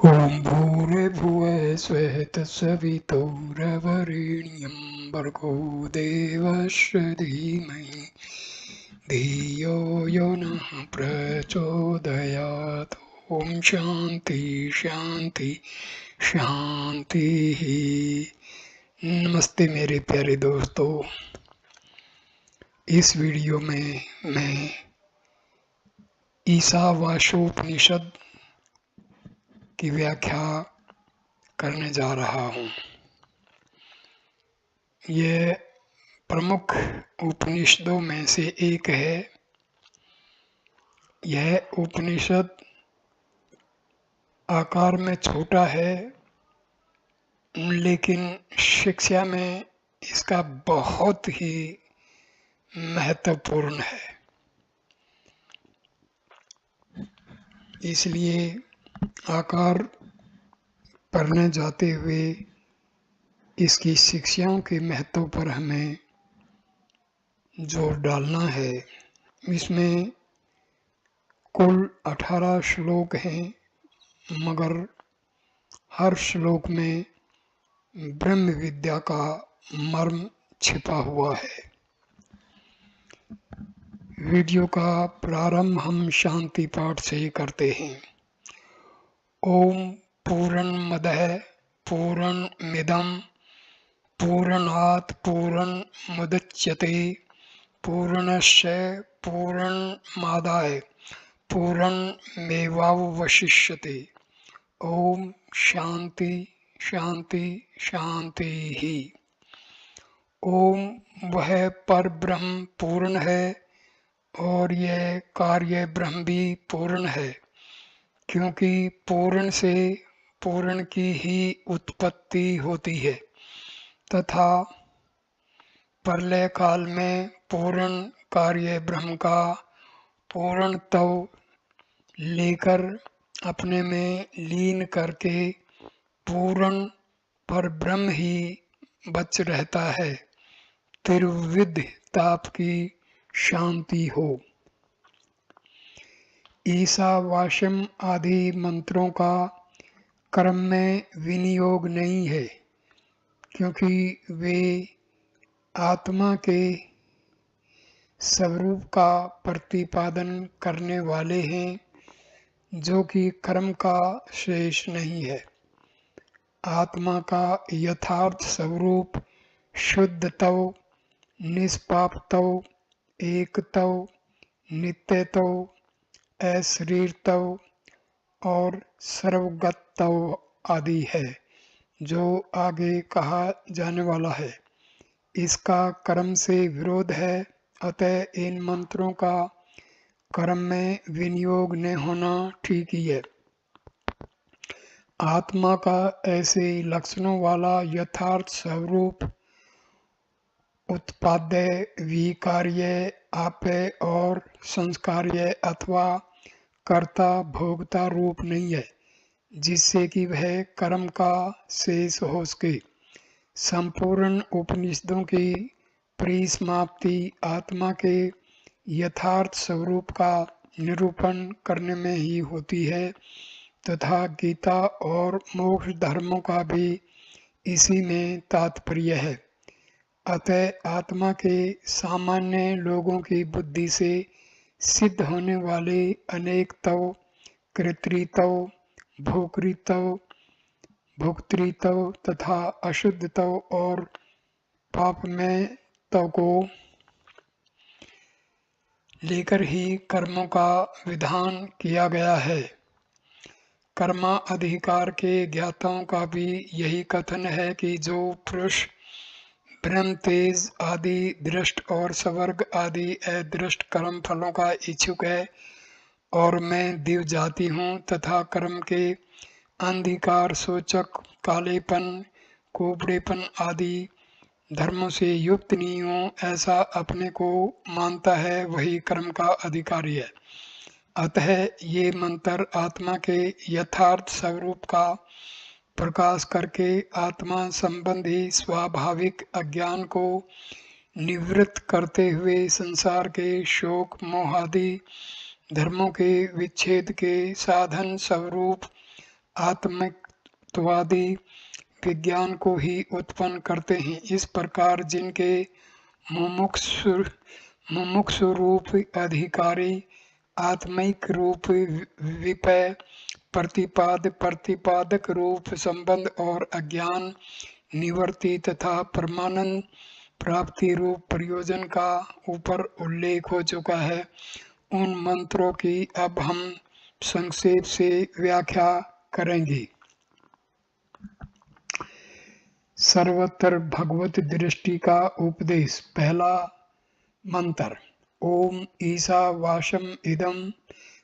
ॐ भूर्भुवः स्वः तत्सवितुर्वरेण्यं भर्गो देवस्य धीमहि धियो यो नः प्रचोदयात्। ॐ शांति शांति शांति। नमस्ते मेरे प्यारे दोस्तों, इस वीडियो में मैं ईशावास्योपनिषद की व्याख्या करने जा रहा हूँ। यह प्रमुख उपनिषदों में से एक है। यह उपनिषद आकार में छोटा है, लेकिन शिक्षा में इसका बहुत ही महत्वपूर्ण है। इसलिए आकार पढ़ने जाते हुए इसकी शिक्षाओं के महत्व पर हमें जोर डालना है। इसमें कुल 18 श्लोक हैं, मगर हर श्लोक में ब्रह्म विद्या का मर्म छिपा हुआ है। वीडियो का प्रारंभ हम शांति पाठ से करते हैं। ओम पूर्णमदः पूर्णमिदं पूर्णात् पूर्णमुदच्यते पूर्णस्य पूर्णमादाय पूर्णमेवावशिष्यते। ओम शांति शांति शांति ही। ओम वह पर ब्रह्म पूर्ण है और यह कार्य ब्रह्म भी पूर्ण है, क्योंकि पूर्ण से पूर्ण की ही उत्पत्ति होती है तथा प्रलय काल में पूर्ण कार्य ब्रह्म का पूर्णत्व लेकर अपने में लीन करके पूर्ण पर ब्रह्म ही बच रहता है। त्रिविध ताप की शांति हो। ईशावास्यम आदि मंत्रों का कर्म में विनियोग नहीं है, क्योंकि वे आत्मा के स्वरूप का प्रतिपादन करने वाले हैं, जो कि कर्म का शेष नहीं है। आत्मा का यथार्थ स्वरूप शुद्धत्व, निष्पापत्व, एकत्व, नित्यत्व, अशरीरत्व और सर्वगतत्व आदि है, जो आगे कहा जाने वाला है। इसका कर्म से विरोध है, अतः इन मंत्रों का कर्म में विनियोग न होना ठीक ही है। आत्मा का ऐसे लक्षणों वाला यथार्थ स्वरूप उत्पाद्य, विकार्य, आप्य और संस्कार्य अथवा कर्ता भोगता रूप नहीं है, जिससे कि वह कर्म का शेष हो सके। संपूर्ण उपनिषदों की परिसमाप्ति आत्मा के यथार्थ स्वरूप का निरूपण करने में ही होती है, तथा गीता और मोक्ष धर्मों का भी इसी में तात्पर्य है। अतः आत्मा के सामान्य लोगों की बुद्धि से सिद्ध होने वाले अनेकत्व, कृत्रित्व, भोक्तृत्व तथा अशुद्धत्व और पापमयत्व को लेकर ही कर्मों का विधान किया गया है। कर्मा अधिकार के ज्ञाताओं का भी यही कथन है कि जो पुरुष ब्रह्म तेज आदि दृष्ट और स्वर्ग आदि अदृष्ट कर्म फलों का इच्छुक है और मैं दिव्य जाति हूँ तथा कर्म के अंधकार सूचक कालेपन, कोबड़ेपन आदि धर्मों से युक्त नहीं हूँ, ऐसा अपने को मानता है, वही कर्म का अधिकारी है। अतः ये मंत्र आत्मा के यथार्थ स्वरूप का प्रकाश करके आत्मा संबंधी स्वाभाविक अज्ञान को निवृत्त करते हुए संसार के शोक मोह आदि धर्मों के विच्छेद के साधन स्वरूप आत्मिकवादी विज्ञान को ही उत्पन्न करते हैं। इस प्रकार जिनके मुमुक्षु रूप अधिकारी आत्मिक रूप विपय प्रतिपादक रूप संबंध और अज्ञान निवृत्ति तथा परमानंद प्राप्ति रूप प्रयोजन का ऊपर उल्लेख हो चुका है, उन मंत्रों की अब हम संक्षेप से व्याख्या करेंगे। सर्वत्र भगवत दृष्टि का उपदेश। पहला मंत्र। ओम ईशावास्यम इदं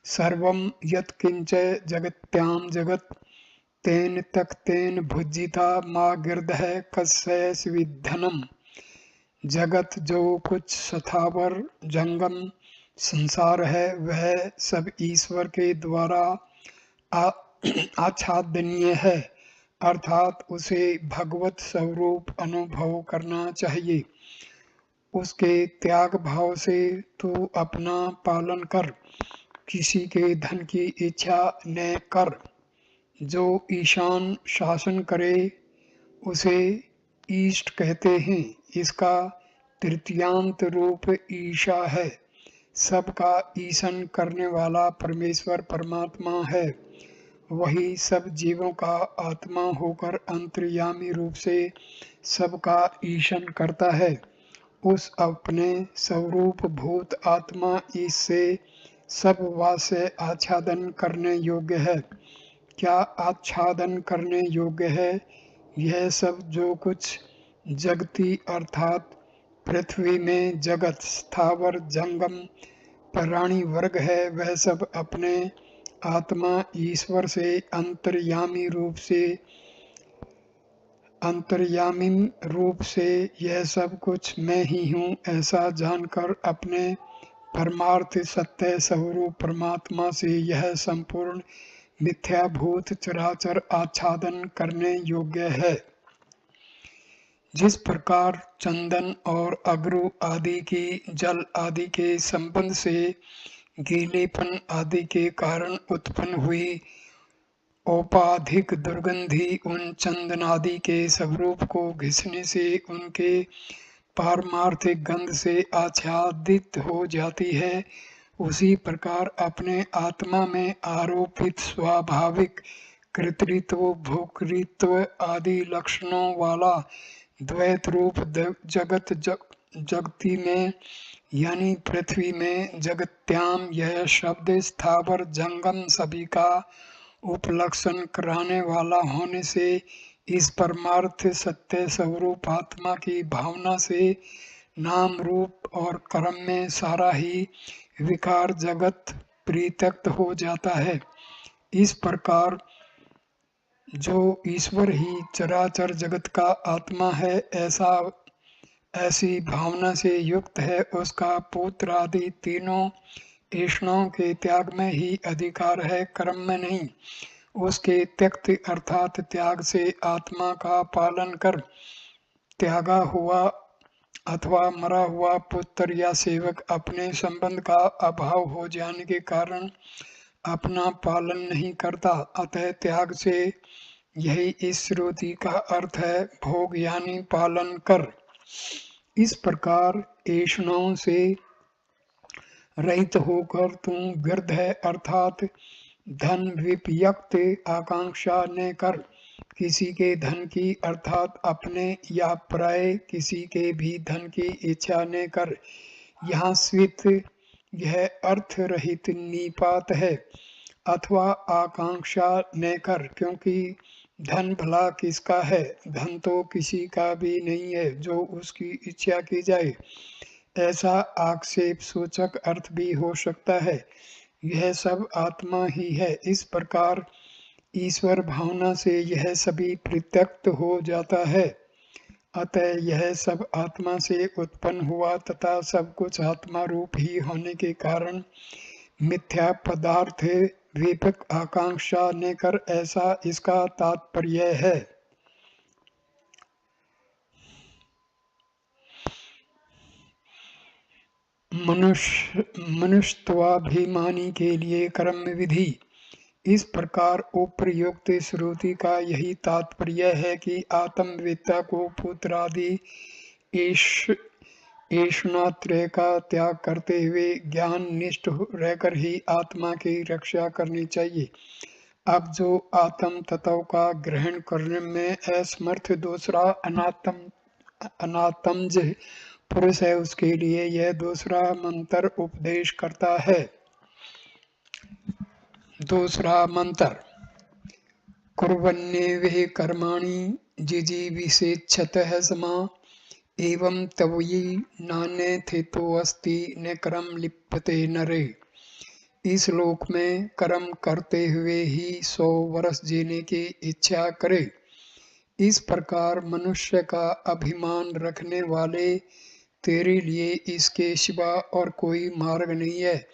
सर्वं यत्किंच जगत्यां जगत् तेन तक्तेन भुज्जिता मा गिर्दः कस्यैस्विद्धनम्। जगत जो कुछ स्थावर जंगम संसार है वह सब ईश्वर के द्वारा आच्छादनीय है, अर्थात उसे भगवत स्वरूप अनुभव करना चाहिए। उसके त्याग भाव से तू अपना पालन कर, किसी के धन की इच्छा न कर। जो ईशान शासन करे उसे ईष्ट कहते हैं। इसका तृतीयांत रूप ईशा है। सबका ईशन करने वाला परमेश्वर परमात्मा है। वही सब जीवों का आत्मा होकर अंतर्यामी रूप से सबका ईशन करता है। उस अपने स्वरूप भूत आत्मा इससे सब वास्य आच्छादन करने योग्य है। क्या आच्छादन करने योग्य है? यह सब जो कुछ जगती अर्थात पृथ्वी में जगत स्थावर जंगम प्राणी वर्ग है, वह सब अपने आत्मा ईश्वर से अंतर्यामी रूप से यह सब कुछ मैं ही हूँ ऐसा जानकर अपने परमार्थ सत्य स्वरूप परमात्मा से यह संपूर्ण मिथ्याभूत चराचर आच्छादन करने योग्य है। जिस प्रकार चंदन और अगरू आदि की जल आदि के संबंध से गीलेपन आदि के कारण उत्पन्न हुई औपाधिक दुर्गंधि उन चंदनादि के स्वरूप को घिसने से उनके पारमार्थिक गंध से आच्छादित हो जाती है, उसी प्रकार अपने आत्मा में आरोपित स्वाभाविक कृतृत्व भोक्तृत्व आदि लक्षणों वाला द्वैत रूप जगत जगती में यानी पृथ्वी में जगत्याम यह शब्द स्थावर जंगम सभी का उपलक्षण कराने वाला होने से इस परमार्थ सत्य स्वरूप आत्मा की भावना से नाम रूप और कर्म में सारा ही विकार जगत परित्यक्त हो जाता है। इस प्रकार जो ईश्वर ही चराचर जगत का आत्मा है ऐसी भावना से युक्त है, उसका पुत्र आदि तीनों ऐष्णाओं के त्याग में ही अधिकार है, कर्म में नहीं। उसके त्यक्त अर्थात त्याग से आत्मा का पालन कर त्यागा हुआ अथवा मरा हुआ पुत्र या सेवक अपने संबंध का अभाव हो जाने के कारण अपना पालन नहीं करता। अतः त्याग से यही इस श्रुति का अर्थ है, भोग यानी पालन कर। इस प्रकार ऐष्णाओं से रहित होकर तू गिर्द है अर्थात धन विपयुक्त आकांक्षा न कर। किसी के धन की अर्थात अपने या पराये किसी के भी धन की इच्छा न कर। यहाँ स्वित यह अर्थ रहित निपात है अथवा आकांक्षा न कर, क्योंकि धन भला किसका है? धन तो किसी का भी नहीं है जो उसकी इच्छा की जाए। ऐसा आक्षेप सूचक अर्थ भी हो सकता है। यह सब आत्मा ही है। इस प्रकार ईश्वर भावना से यह सभी परित्यक्त हो जाता है। अतः यह सब आत्मा से उत्पन्न हुआ तथा सब कुछ आत्मा रूप ही होने के कारण मिथ्या पदार्थ व्यापक आकांक्षा न कर, ऐसा इसका तात्पर्य है। मनुष्यत्वाभिमानी के लिए कर्म विधि। इस प्रकार उपर्युक्त श्रुति का यही तात्पर्य है कि आत्मवेत्ता को पुत्रादि ऐष्णात्रय का त्याग करते हुए ज्ञान निष्ठ रहकर ही आत्मा की रक्षा करनी चाहिए। अब जो आत्म तत्व का ग्रहण करने में असमर्थ दूसरा अनात्मज पुरुष है, उसके लिए यह दूसरा मंत्र उपदेश करता है। दूसरा मंत्र, कुर्वन्नेवहि कर्माणि जिजीविषेच्छतः समा एवं तवयि नान्यथेतोऽस्ति न कर्म लिप्यते नरे। इस लोक में कर्म करते हुए ही 100 वर्ष जीने की इच्छा करे। इस प्रकार मनुष्य का अभिमान रखने वाले, तेरे लिए इसके सिवा और कोई मार्ग नहीं है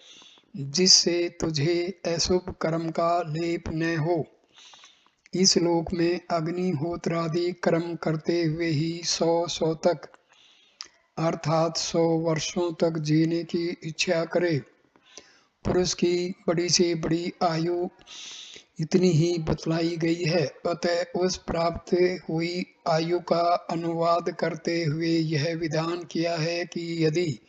जिससे तुझे अशुभ कर्म का लेप न हो। इस लोक में अग्निहोत्रादि कर्म करते हुए ही 100 तक अर्थात 100 वर्षों तक जीने की इच्छा करे। पुरुष की बड़ी से बड़ी आयु इतनी ही बतलाई गई है। अतः उस प्राप्त हुई आयु का अनुवाद करते हुए यह विधान किया है कि यदि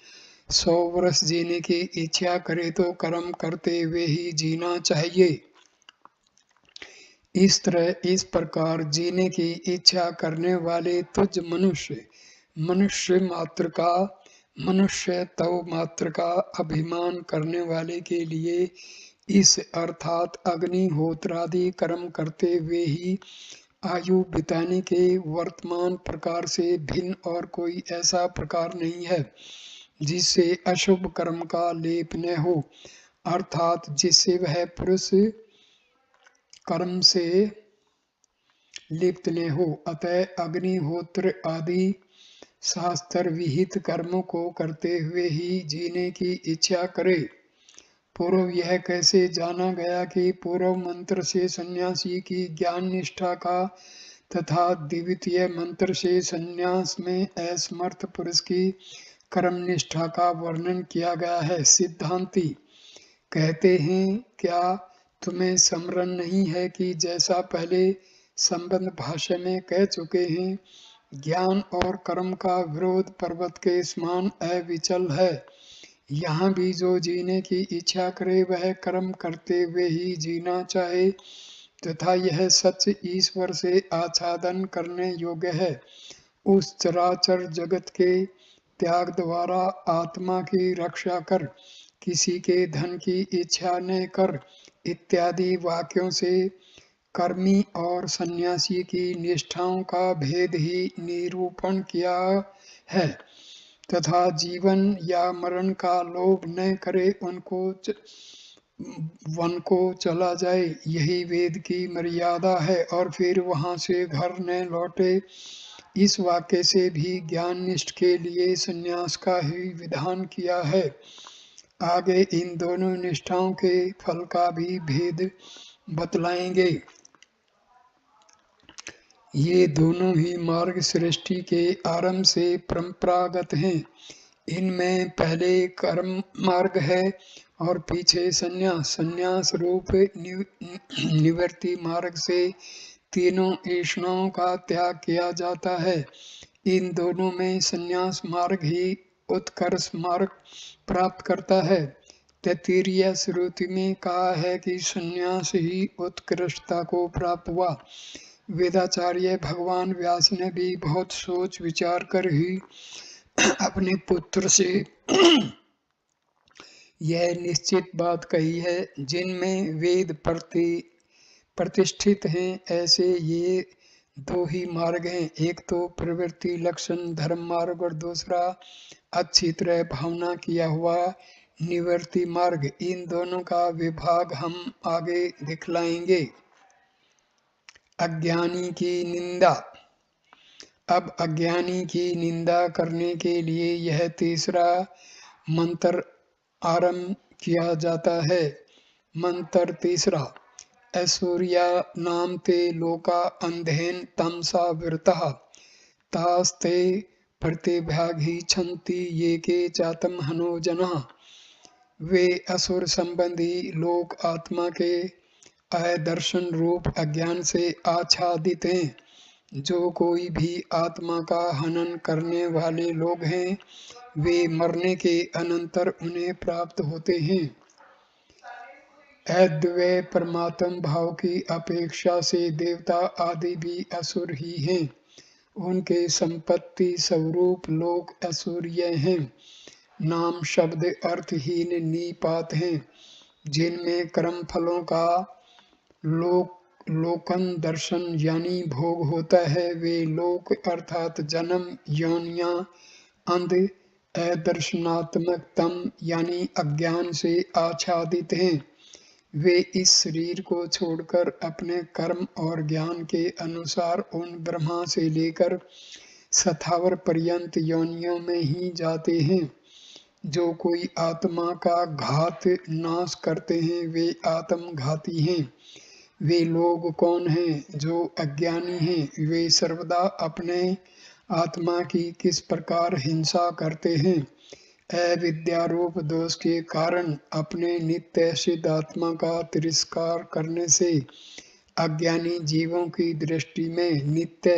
100 वर्ष जीने की इच्छा करे तो कर्म करते हुए ही जीना चाहिए। इस तरह इस प्रकार जीने की इच्छा करने वाले तुझ मनुष्य तव मात्र का अभिमान करने वाले के लिए इस अर्थात अग्निहोत्रादि कर्म करते हुए ही आयु बिताने के वर्तमान प्रकार से भिन्न और कोई ऐसा प्रकार नहीं है जिससे अशुभ कर्म का लेप न हो, अर्थात जिससे वह पुरुष कर्म से लिप्त न हो। अतः अग्निहोत्र आदि शास्त्र विहित कर्मों को करते हुए ही जीने की इच्छा करे। पूर्व यह कैसे जाना गया कि पूर्व मंत्र से सन्यासी की ज्ञान निष्ठा का तथा द्वितीय मंत्र से सन्यास में असमर्थ पुरुष की कर्म निष्ठा का वर्णन किया गया है। सिद्धांती कहते हैं, क्या तुम्हें स्मरण नहीं है कि जैसा पहले संबंध भाष्य में कह चुके हैं, ज्ञान और कर्म का विरोध पर्वत के समान अविचल है। यहाँ भी जो जीने की इच्छा करे वह कर्म करते हुए ही जीना चाहे तथा यह सच ईश्वर से आच्छादन करने योग्य है। उस चराचर जगत के त्याग द्वारा आत्मा की रक्षा कर, किसी के धन की इच्छा न कर इत्यादि वाक्यों से कर्मी और सन्यासी की निष्ठाओं का भेद ही निरूपण किया है तथा जीवन या मरण का लोभ न करे, वन को चला जाए, यही वेद की मर्यादा है और फिर वहां से घर न लौटे। इस वाक्य से भी ज्ञान निष्ठ के लिए संन्यास का ही विधान किया है। आगे इन दोनों निष्ठाओं के फल का भी भेद बतलाएंगे। ये दोनों ही मार्ग सृष्टि के आरंभ से परंपरागत हैं। इनमें पहले कर्म मार्ग है और पीछे संन्यास रूप निवृत्ति मार्ग से तीनों ऐष्णाओं का त्याग किया जाता है। इन दोनों में संन्यास मार्ग ही उत्कर्ष मार्ग प्राप्त करता है। तैत्तिरीय श्रुति में कहा है कि संन्यास ही उत्कृष्टता को प्राप्त हुआ। वेदाचार्य भगवान व्यास ने भी बहुत सोच विचार कर ही अपने पुत्र से यह निश्चित बात कही है, जिनमें वेद प्रतिष्ठित हैं ऐसे ये दो ही मार्ग हैं, एक तो प्रवृत्ति लक्षण धर्म मार्ग और दूसरा अच्छी तरह भावना किया हुआ निवृत्ति मार्ग। इन दोनों का विभाग हम आगे दिखलाएंगे। अज्ञानी की निंदा। अब अज्ञानी की निंदा करने के लिए यह तीसरा मंत्र आरंभ किया जाता है। मंत्र तीसरा, ऐश्वर्या नाम ते लोका अंधेन तमसा वृतः तास्ते प्रतिभ्याघिछन्ति ये के चातम हनो जनः। वे असुर संबंधी लोक आत्मा के अदर्शन रूप अज्ञान से आच्छादित हैं। जो कोई भी आत्मा का हनन करने वाले लोग हैं, वे मरने के अनंतर उन्हें प्राप्त होते हैं। अद्वैय परमात्म भाव की अपेक्षा से देवता आदि भी असुर ही हैं। उनके संपत्ति स्वरूप लोक असुरीय हैं। नाम शब्द अर्थहीन निपात हैं। जिनमें कर्म फलों का लोकन दर्शन यानी भोग होता है, वे लोक अर्थात जन्म योनियां अंध अदर्शनात्मक तम यानी अज्ञान से आच्छादित हैं। वे इस शरीर को छोड़कर अपने कर्म और ज्ञान के अनुसार उन ब्रह्मा से लेकर स्थावर पर्यंत योनियों में ही जाते हैं। जो कोई आत्मा का घात नाश करते हैं, वे आत्मघाती हैं। वे लोग कौन हैं? जो अज्ञानी हैं। वे सर्वदा अपने आत्मा की किस प्रकार हिंसा करते हैं? अविद्यारूप दोष के कारण अपने नित्य सिद्ध आत्मा का तिरस्कार करने से अज्ञानी जीवों की दृष्टि में नित्य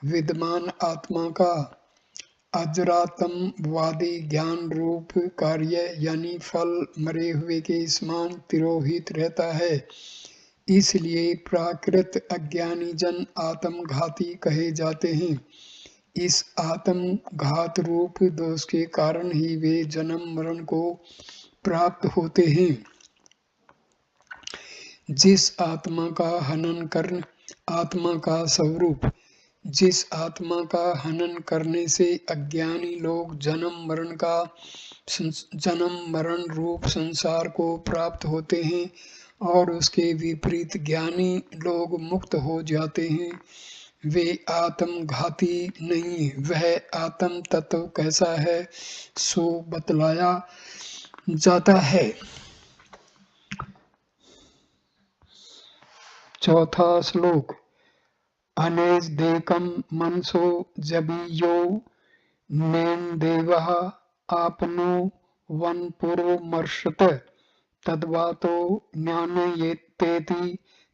विद्यमान आत्मा का अजरातमवादी ज्ञान रूप कार्य यानी फल मरे हुए के समान तिरोहित रहता है। इसलिए प्राकृत अज्ञानी जन आत्मघाती कहे जाते हैं। इस आत्मघात रूप दोष के कारण ही वे जन्म मरण को प्राप्त होते हैं। जिस आत्मा का हनन कर आत्मा का स्वरूप जिस आत्मा का हनन करने से अज्ञानी लोग जन्म मरण रूप संसार को प्राप्त होते हैं और उसके विपरीत ज्ञानी लोग मुक्त हो जाते हैं, वे आत्मघाती नहीं। वह आत्म तत्व कैसा है सो बतलाया जाता है। चौथा श्लोक। अनेज देकम मनसो जबियो नेन देवः आपनो वन पूर्वमर्षत तद्वातो ज्ञानयेतेति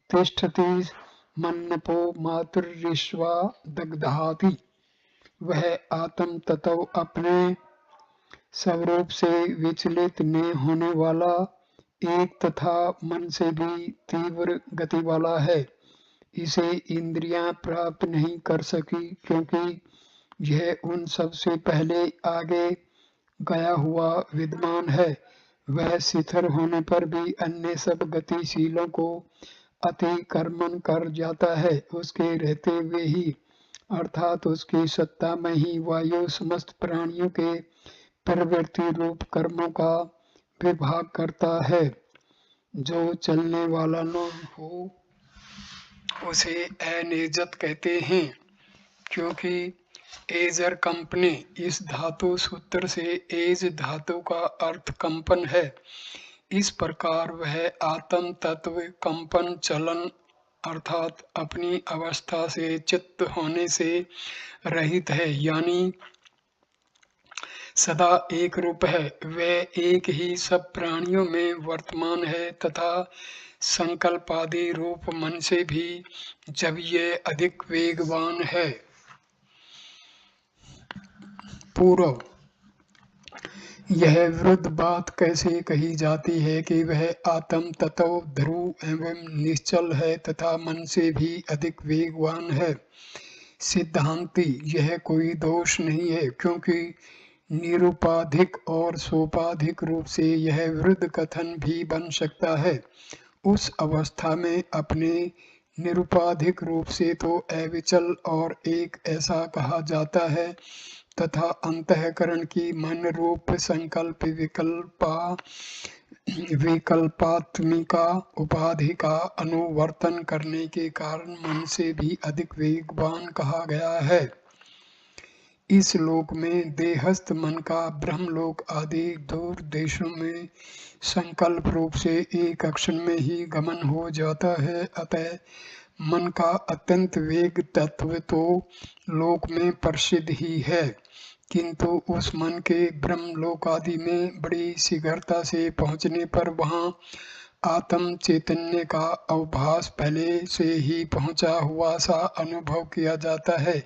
तिष्ठति मन्नपो मातुर्विश्वा दग्धाति। वह आत्म तत्व अपने स्वरूप से विचलित न होने वाला एक तथा मन से भी तीव्र गति वाला है। इसे इंद्रियां प्राप्त नहीं कर सकी, क्योंकि यह उन सब से पहले आगे गया हुआ विद्वान है। वह शिथिल होने पर भी अन्य सब गतिशीलों को अतिक्रमण कर जाता है। उसके रहते हुए ही अर्थात उसकी सत्ता में ही वायु समस्त प्राणियों के प्रवृत्ति रूप कर्मों का विभाग करता है। जो चलने वाला न हो उसे अनेजत कहते हैं, क्योंकि एजर कंपने इस धातु सूत्र से एज धातु का अर्थ कंपन है। इस प्रकार वह आत्म तत्व कंपन चलन अर्थात अपनी अवस्था से चित्त होने से रहित है, यानी सदा एक रूप है। वह एक ही सब प्राणियों में वर्तमान है तथा संकल्पादि रूप मन से भी जब ये अधिक वेगवान है। पूर्व। यह विरुद्ध बात कैसे कही जाती है कि वह आत्म तत्व ध्रुव एवं निश्चल है तथा मन से भी अधिक वेगवान है। सिद्धांति, यह कोई दोष नहीं है, क्योंकि निरुपाधिक और सोपाधिक रूप से यह विरुद्ध कथन भी बन सकता है। उस अवस्था में अपने निरुपाधिक रूप से तो अविचल और एक ऐसा कहा जाता है तथा अंतःकरण की मन रूप संकल्प विकल्पात्मिका उपाधि का अनुवर्तन करने के कारण मन से भी अधिक वेगवान कहा गया है। इस लोक में देहस्थ मन का ब्रह्मलोक आदि दूर देशों में संकल्प रूप से एक क्षण में ही गमन हो जाता है। अतः मन का अत्यंत वेग तत्व तो लोक में प्रसिद्ध ही है, किंतु उस मन के ब्रह्मलोक आदि में बड़ी शीघ्रता से पहुँचने पर वहाँ आत्म चैतन्य का अवभास पहले से ही पहुंचा हुआ सा अनुभव किया जाता है।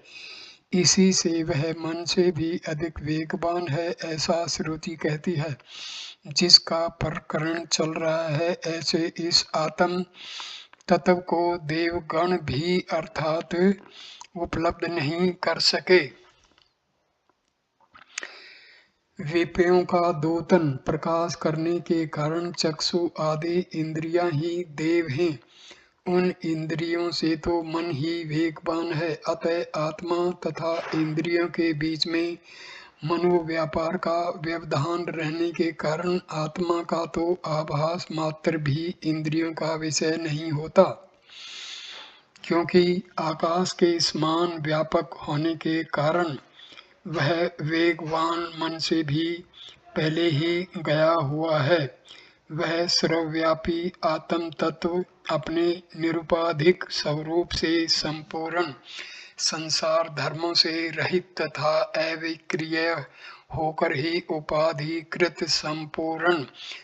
इसी से वह मन से भी अधिक वेगवान है, ऐसा श्रुति कहती है। जिसका प्रकरण चल रहा है, ऐसे इस आत्म तत्व को देवगण भी अर्थात उपलब्ध नहीं कर सके। विषयों का द्योतन प्रकाश करने के कारण चक्षु आदि इंद्रियां ही देव हैं। उन इंद्रियों से तो मन ही वेगवान है। अतः आत्मा तथा इंद्रियों के बीच में मनोव्यापार का व्यवधान रहने के कारण आत्मा का तो आभास मात्र भी इंद्रियों का विषय नहीं होता, क्योंकि आकाश के समान व्यापक होने के कारण वह वेगवान मन से भी पहले ही गया हुआ है। वह सर्वव्यापी आत्म तत्व अपने निरुपाधिक स्वरूप से संपूर्ण संसार धर्मों से रहित तथा अविक्रिय होकर ही उपाधिकृत संपूर्ण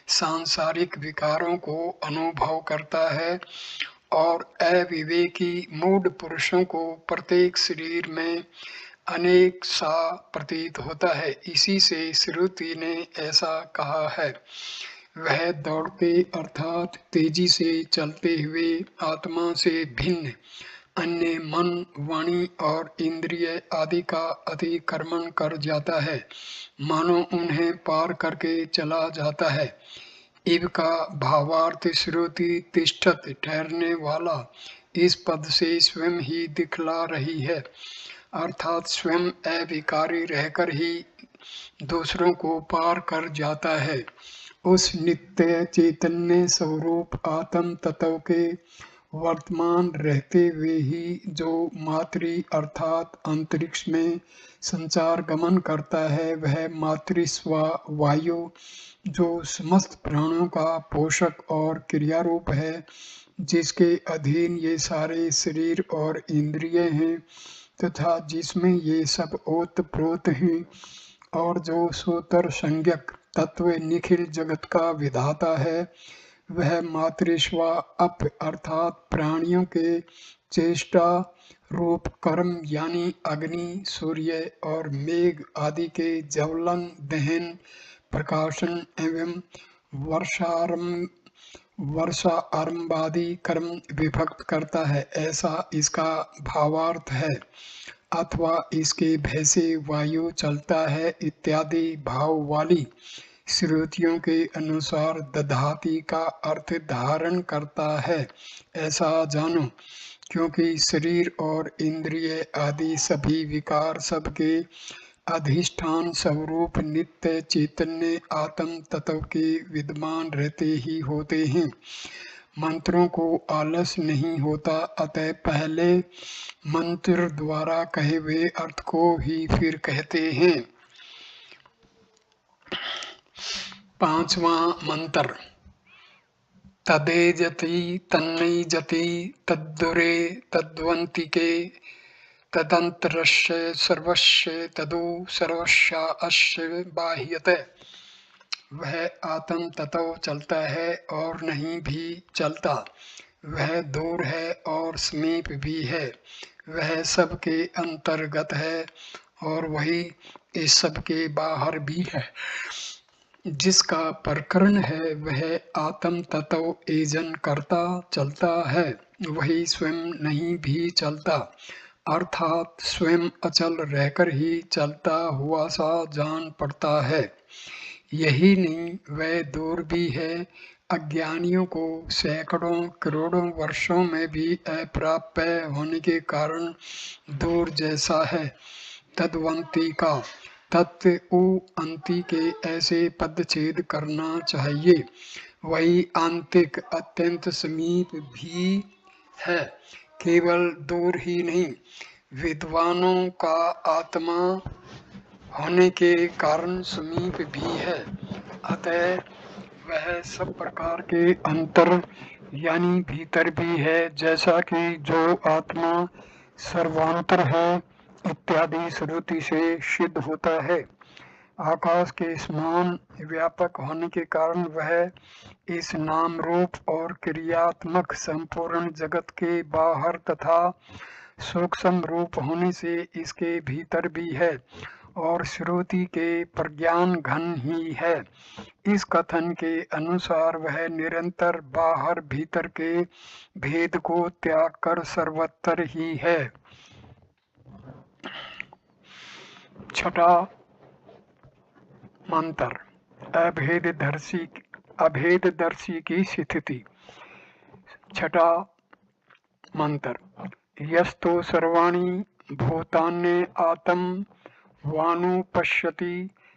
सांसारिक विकारों को अनुभव करता है और अविवेकी मूढ़ पुरुषों को प्रत्येक शरीर में अनेक सा प्रतीत होता है। इसी से श्रुति ने ऐसा कहा है। वह दौड़ते अर्थात तेजी से चलते हुए आत्मा से भिन्न अन्य मन, वाणी और इंद्रिय आदि का अतिक्रमण कर जाता है, मानो उन्हें पार करके चला जाता है। इव का भावार्थ श्रुति तिष्ठत ठहरने वाला इस पद से स्वयं ही दिखला रही है, अर्थात स्वयं अविकारी रहकर ही दूसरों को पार कर जाता है। उस नित्य चैतन्य स्वरूप आत्म तत्व के वर्तमान रहते हुए ही जो मातृ अर्थात अंतरिक्ष में संचार गमन करता है, वह मातृस्वा वायु जो समस्त प्राणों का पोषक और क्रियारूप है, जिसके अधीन ये सारे शरीर और इंद्रिय हैं तथा जिसमें ये सब ओतप्रोत हैं, और जो सूतर संज्ञक तत्व निखिल जगत का विधाता है, वह मातृस्वा अप अर्थात प्राणियों के चेष्टा रूप कर्म यानी अग्नि, सूर्य और मेघ आदि के ज्वलन, दहन, प्रकाशन एवं वर्षा आरंभादि कर्म विभक्त करता है, ऐसा इसका भावार्थ है। अथवा इसके भय से वायु चलता है इत्यादि भाव वाली श्रुतियों के अनुसार दधाती का अर्थ धारण करता है, ऐसा जानो। क्योंकि शरीर और इंद्रिय आदि सभी विकार सबके अधिष्ठान स्वरूप नित्य चैतन्य आत्म तत्व के विद्यमान रहते ही होते हैं। मंत्रों को आलस नहीं होता, अतः पहले मंत्र द्वारा कहे हुए अर्थ को ही फिर कहते हैं। 5वां मंत्र। तदेजति तन्नैजति तद्दुरे तद्वंतिके तदंतरस्य सर्वस्य तदु सर्वस्यास्य बाह्यते। वह आत्म तत्व चलता है और नहीं भी चलता, वह दूर है और समीप भी है, वह सबके अंतर्गत है और वही इस सब के बाहर भी है। जिसका प्रकरण है वह आत्म तत्व एजन करता चलता है, वही स्वयं नहीं भी चलता, अर्थात स्वयं अचल रहकर ही चलता हुआ सा जान पड़ता है। यही नहीं, वह दूर भी है, अज्ञानियों को सैकड़ों करोड़ों वर्षों में भी अप्राप्य होने के कारण दूर जैसा है। तद्वंती का तत् अंति के ऐसे पदच्छेद करना चाहिए। वही आंतिक अत्यंत समीप भी है, केवल दूर ही नहीं। विद्वानों का आत्मा होने के कारण समीप भी है, अतः वह सब प्रकार के अंतर यानी भीतर भी है, जैसा कि जो आत्मा सर्वांतर है इत्यादि श्रुति से सिद्ध होता है। आकाश के समान व्यापक होने के कारण वह इस नाम रूप और क्रियात्मक संपूर्ण जगत के बाहर तथा सूक्ष्म रूप होने से इसके भीतर भी है और श्रुति के प्रज्ञान घन ही है। इस कथन के अनुसार वह निरंतर बाहर भीतर के भेद को त्याग कर सर्वत्र ही है। छठा मंत्र, अभेददर्शी की स्थिति। छठा मंत्र, यस्तो सर्वाणि भूतान्य आत्म वानुपश्यति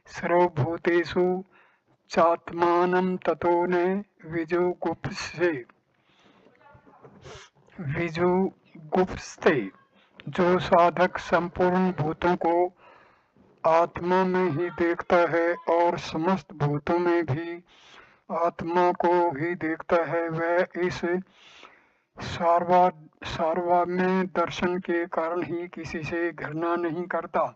सर्वभूतेषु चात्मानं ततो न विजुगुप्सते। जो साधक संपूर्ण भूतों को आत्मा में ही देखता है और समस्त भूतों में भी आत्मा को ही देखता है, वह इस सार्वभौम दर्शन के कारण ही किसी से घृणा नहीं करता।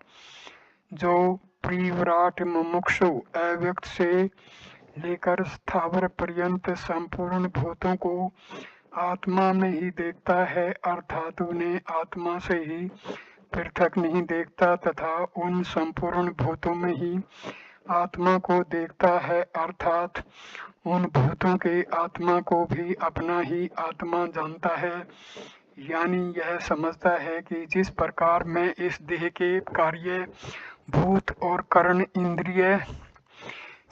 जो प्रियविराट मुमुक्षु अव्यक्त से लेकर स्थावर पर्यंत संपूर्ण भूतों को आत्मा में ही देखता है, अर्थात उन्हें आत्मा से ही पृथक नहीं देखता तथा उन संपूर्ण भूतों में ही आत्मा को देखता है, अर्थात उन भूतों के आत्मा को भी अपना ही आत्मा जानता है। यानी यह समझता है कि जिस प्रकार मैं इस देह के कार्य भूत और कर्ण इंद्रिय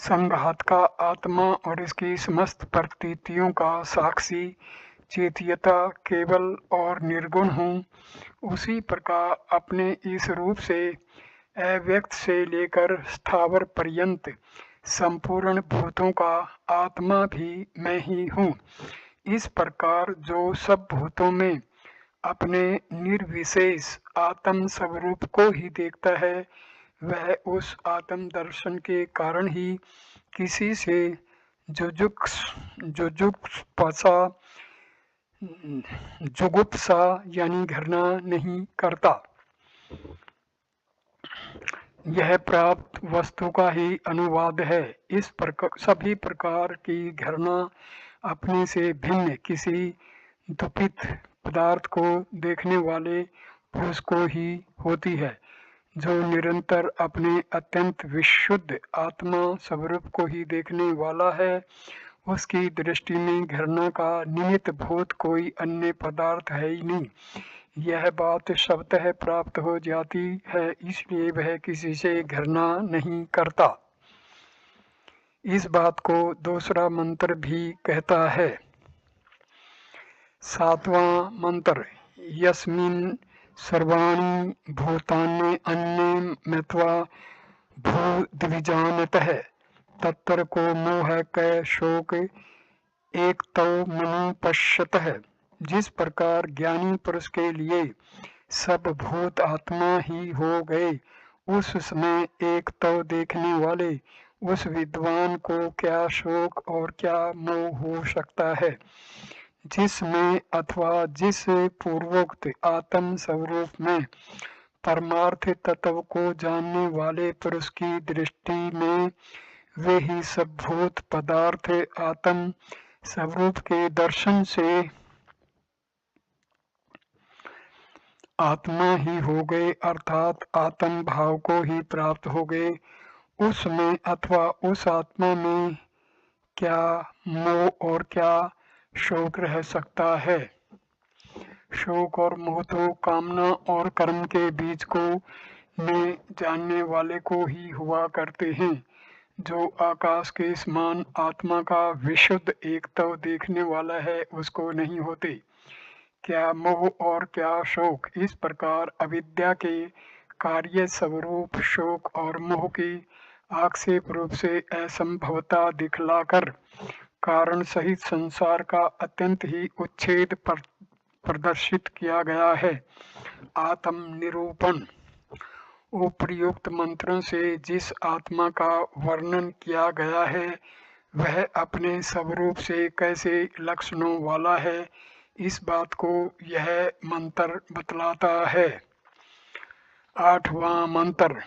संघात का आत्मा और इसकी समस्त प्रतीतियों का साक्षी चेतियता केवल और निर्गुण हूँ, उसी प्रकार अपने इस रूप से अव्यक्त से लेकर स्थावर पर्यंत संपूर्ण भूतों का आत्मा भी मैं ही हूँ। इस प्रकार जो सब भूतों में अपने निर्विशेष आत्म स्वरूप को ही देखता है, वह उस आत्म दर्शन के कारण ही किसी से जुगुप्सा यानी घृणा नहीं करता। यह प्राप्त वस्तु का ही अनुवाद है। इस सभी प्रकार की घृणा अपने से भिन्न किसी दुपित पदार्थ को देखने वाले पुरुष को ही होती है। जो निरंतर अपने अत्यंत विशुद्ध आत्मा स्वरूप को ही देखने वाला है, उसकी दृष्टि में घृणा का निमित्त भूत कोई अन्य पदार्थ है ही नहीं। यह बात स्वतः प्राप्त हो जाती है, इसलिए वह किसी से घृणा नहीं करता। इस बात को दूसरा मंत्र भी कहता है। सातवां मंत्र, यस्मिन् सर्वाणि भूतानि अन्यमत्वा भूद्विजानतः तत्र को मोह कै शोक एक तो मनु पश्यतः। जिस प्रकार ज्ञानी पुरुष के लिए सब भूत आत्मा ही हो गए, उस समय एक तो देखने वाले उस विद्वान को क्या शोक और क्या मोह हो सकता है। जिसमें अथवा जिस पूर्वोक्त आत्म स्वरूप में परमार्थ तत्व को जानने वाले पुरुष की दृष्टि में वे ही सब भूत पदार्थ आत्म स्वरूप के दर्शन से आत्मा ही हो गए, अर्थात आत्म भाव को ही प्राप्त हो गए। उसमें अथवा उस आत्मा में क्या मोह और क्या शोक रह सकता है। शोक और मोह तो कामना और कर्म के बीज को में जानने वाले को ही हुआ करते हैं। जो आकाश के समान आत्मा का विशुद्ध एकत्व देखने वाला है, उसको नहीं होते। क्या मोह और क्या शोक, इस प्रकार अविद्या के कार्य स्वरूप शोक और मोह की आक्षेप रूप से असंभवता दिखलाकर कारण सहित संसार का अत्यंत ही उच्छेद प्रदर्शित किया गया है। आत्म निरूपण। उपर्युक्त मंत्रों से जिस आत्मा का वर्णन किया गया है, वह अपने स्वरूप से कैसे लक्षणों वाला है, इस बात को यह मंत्र बतलाता है। आठवां मंत्र,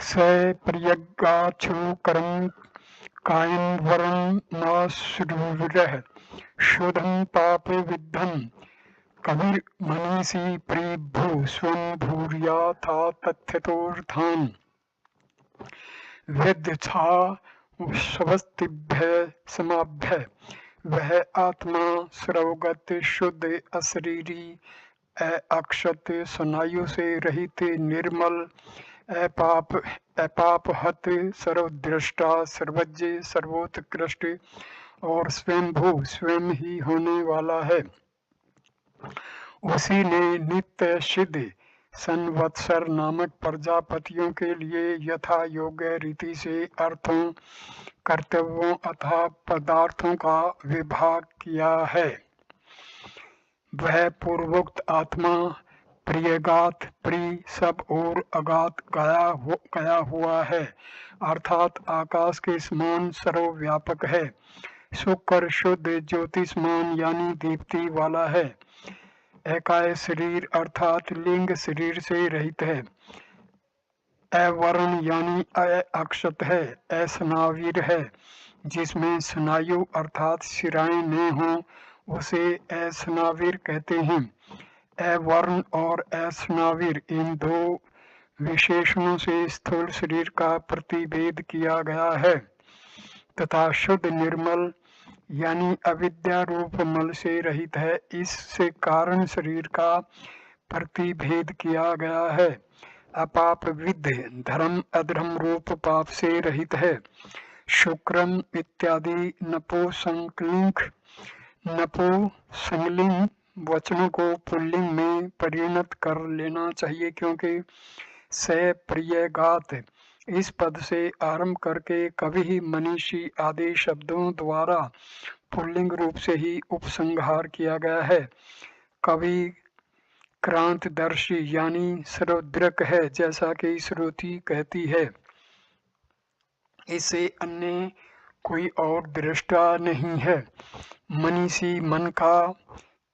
स प्रियगाछु कर्म कायन वरण न सुरः शोधन पाप विद्धम कबीर मनीषी प्रिभु स्वं भूरिया था तथ्यतोर्थान वेद छा स्वस्तिभ्य समाभ्य वह आत्मा सर्वगत शुद्ध अशरीरी अक्षत स्नायु से रहित निर्मल अपापहत सर्वद्रष्टा सर्वज्ञ सर्वोत्कृष्ट और स्वयंभू स्वयं ही होने वाला है। उसी ने नित्य सिद्ध संवत्सर नामक प्रजापतियों के लिए यथा योग्य रीति से अर्थों कर्तव्यों अथवा पदार्थों का विभाग किया है। वह पूर्वोक्त आत्मा प्रियगात प्रिय सब और अगात गया हुआ है, अर्थात आकाश के समान सर्वव्यापक है, शुक्र शुद्ध ज्योतिषमान यानी दीप्ति वाला है, एकाय शरीर अर्थात लिंग शरीर से रहित है, अवर्ण यानी अक्षत है, अस्नावीर है, जिसमें स्नायु अर्थात शिराएं न हो उसे अस्नावीर कहते हैं। अवर्ण और अस्नावीर इन दो विशेषणों से स्थूल शरीर का प्रतिभेद किया गया है तथा शुद्ध निर्मल यानी अविद्या रूप मल से रहित है, इससे कारण शरीर का प्रतिभेद किया गया है। अपाप विद्ध धर्म अधर्म रूप पाप से रहित है। शुक्रम इत्यादि नपुंसकलिंग वचनों को पुल्लिंग में परिणत कर लेना चाहिए, क्योंकि स प्रियगात इस पद से आरंभ करके कवि मनीषी आदि शब्दों द्वारा पुल्लिंग रूप से ही उपसंहार किया गया है। कवि क्रांतदर्शी यानी सर्वोद्रक है, जैसा कि श्रुति कहती है। इसे अन्य कोई और दृष्टा नहीं है। मनीषी मन का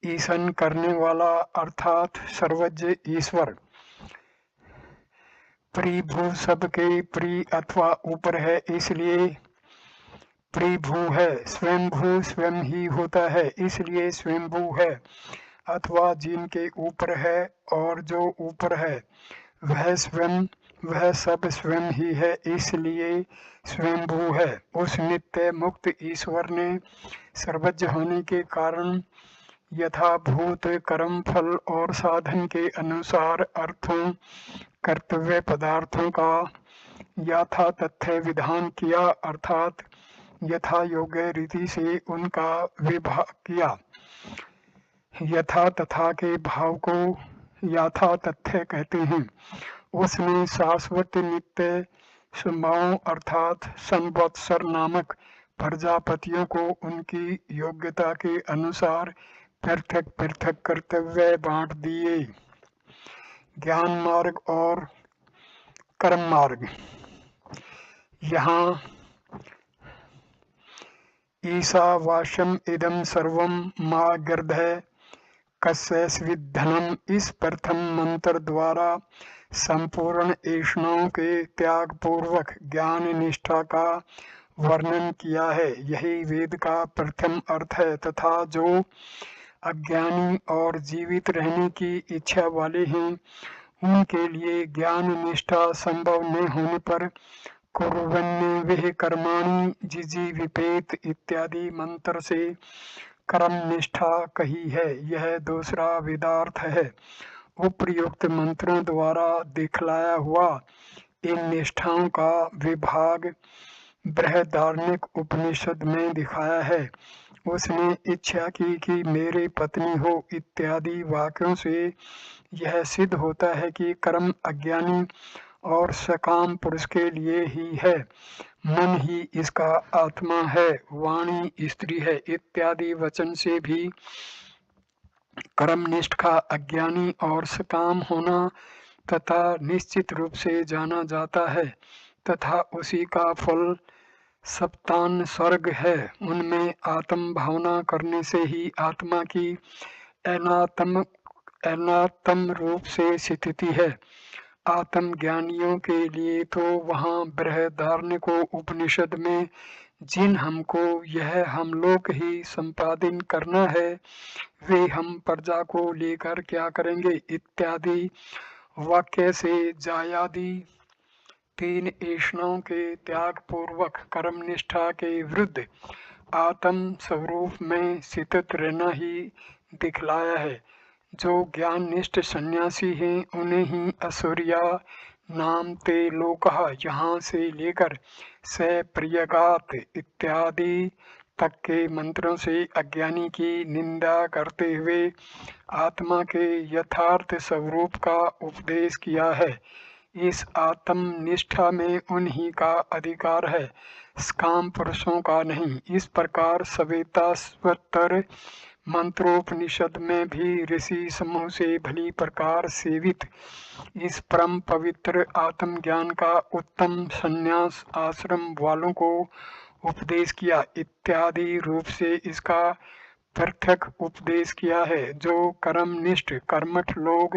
ईसन करने वाला अर्थात सर्वज्ञ ईश्वर। प्रिभू सबके प्रिय अथवा ऊपर है, इसलिए प्रिभू है। स्वयंभू स्वयं ही होता है, इसलिए स्वयंभू है। अथवा जिनके ऊपर है और जो ऊपर है वह सब स्वयं ही है, इसलिए स्वयंभू है। उस नित्य मुक्त ईश्वर ने सर्वज्ञ होने के कारण यथाभूत कर्म फल और साधन के अनुसार अर्थों कर्तव्य पदार्थों का यथा तथ्य विधान किया, अर्थात यथा योग्य रीति से उनका विभाग किया। यथा तथा के भाव को यथा तथ्य कहते हैं। उसने शाश्वत नित्य स्वभाव अर्थात संवत्सर नामक प्रजापतियों को उनकी योग्यता के अनुसार पृथक पृथक कर्तव्य बांट दिए। ज्ञान मार्ग और कर्म मार्ग। यहाँ ईशावास्यम इदं सर्वं मा गर्धय कस्यस्विद्धनम इस प्रथम मंत्र द्वारा संपूर्ण ऐष्णाओं के त्याग पूर्वक ज्ञान निष्ठा का वर्णन किया है। यही वेद का प्रथम अर्थ है तथा जो अज्ञानी और जीवित रहने की इच्छा वाले हैं उनके लिए ज्ञान निष्ठा संभव न होने पर कुर्वन्नेह कर्माणि जिजीविपेत इत्यादि मंत्र से कर्म निष्ठा कही है। यह दूसरा वेदार्थ है। उपर्युक्त मंत्रों द्वारा दिखलाया हुआ इन निष्ठाओं का विभाग बृहदारण्यक उपनिषद में दिखाया है। उसने इच्छा की कि मेरी पत्नी हो इत्यादि वाक्यों से यह सिद्ध होता है कि कर्म अज्ञानी और सकाम पुरुष के लिए ही है। मन ही इसका आत्मा है, वाणी स्त्री है इत्यादि वचन से भी कर्मनिष्ठ का अज्ञानी और सकाम होना तथा निश्चित रूप से जाना जाता है तथा उसी का फल सप्तान स्वर्ग है। उनमें आत्म भावना करने से ही आत्मा की अनात्म रूप से स्थिति है। आत्मज्ञानियों के लिए तो वहाँ बृहदारण्यक उपनिषद में जिन हमको यह हम लोग ही संपादन करना है, वे हम प्रजा को लेकर क्या करेंगे इत्यादि वाक्य से जायादि 3 ऐष्णाओं के त्याग पूर्वक कर्मनिष्ठा के विरुद्ध आत्म स्वरूप में स्थित रहना ही दिखलाया है। जो ज्ञाननिष्ठ सन्यासी हैं उन्हें ही असुरिया नाम ते लोकः यहाँ से लेकर स प्रियगात इत्यादि तक के मंत्रों से अज्ञानी की निंदा करते हुए आत्मा के यथार्थ स्वरूप का उपदेश किया है। इस आत्मनिष्ठा में उन्हीं का अधिकार है, काम पुरुषों का नहीं। इस प्रकार श्वेताश्वतर मंत्रोपनिषद में भी ऋषि समूह से भली प्रकार सेवित इस परम पवित्र आत्मज्ञान का उत्तम संन्यास आश्रम वालों को उपदेश किया इत्यादि रूप से इसका पृथक उपदेश किया है। जो कर्मनिष्ठ कर्मठ लोग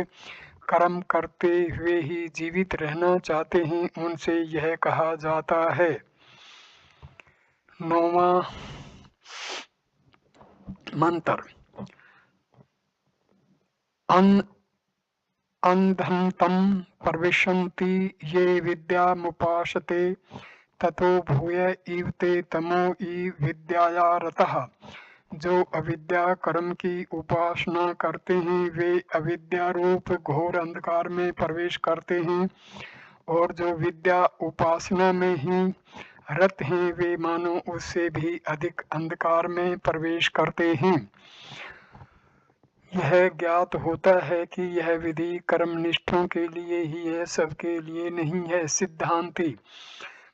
कर्म करते हुए ही जीवित रहना चाहते हैं उनसे यह कहा जाता है। 9वां मंत्र अंधन्तं प्रविशन्ति ये विद्यामुपासते ततो भूय इव ते तमो विद्याया रतः। जो अविद्या कर्म की उपासना करते हैं वे अविद्या रूप घोर अंधकार में प्रवेश करते हैं, और जो विद्या उपासना में ही रत हैं वे मानो उससे भी अधिक अंधकार में प्रवेश करते हैं। यह ज्ञात होता है कि यह विधि कर्मनिष्ठों के लिए ही है, सबके लिए नहीं है। सिद्धांती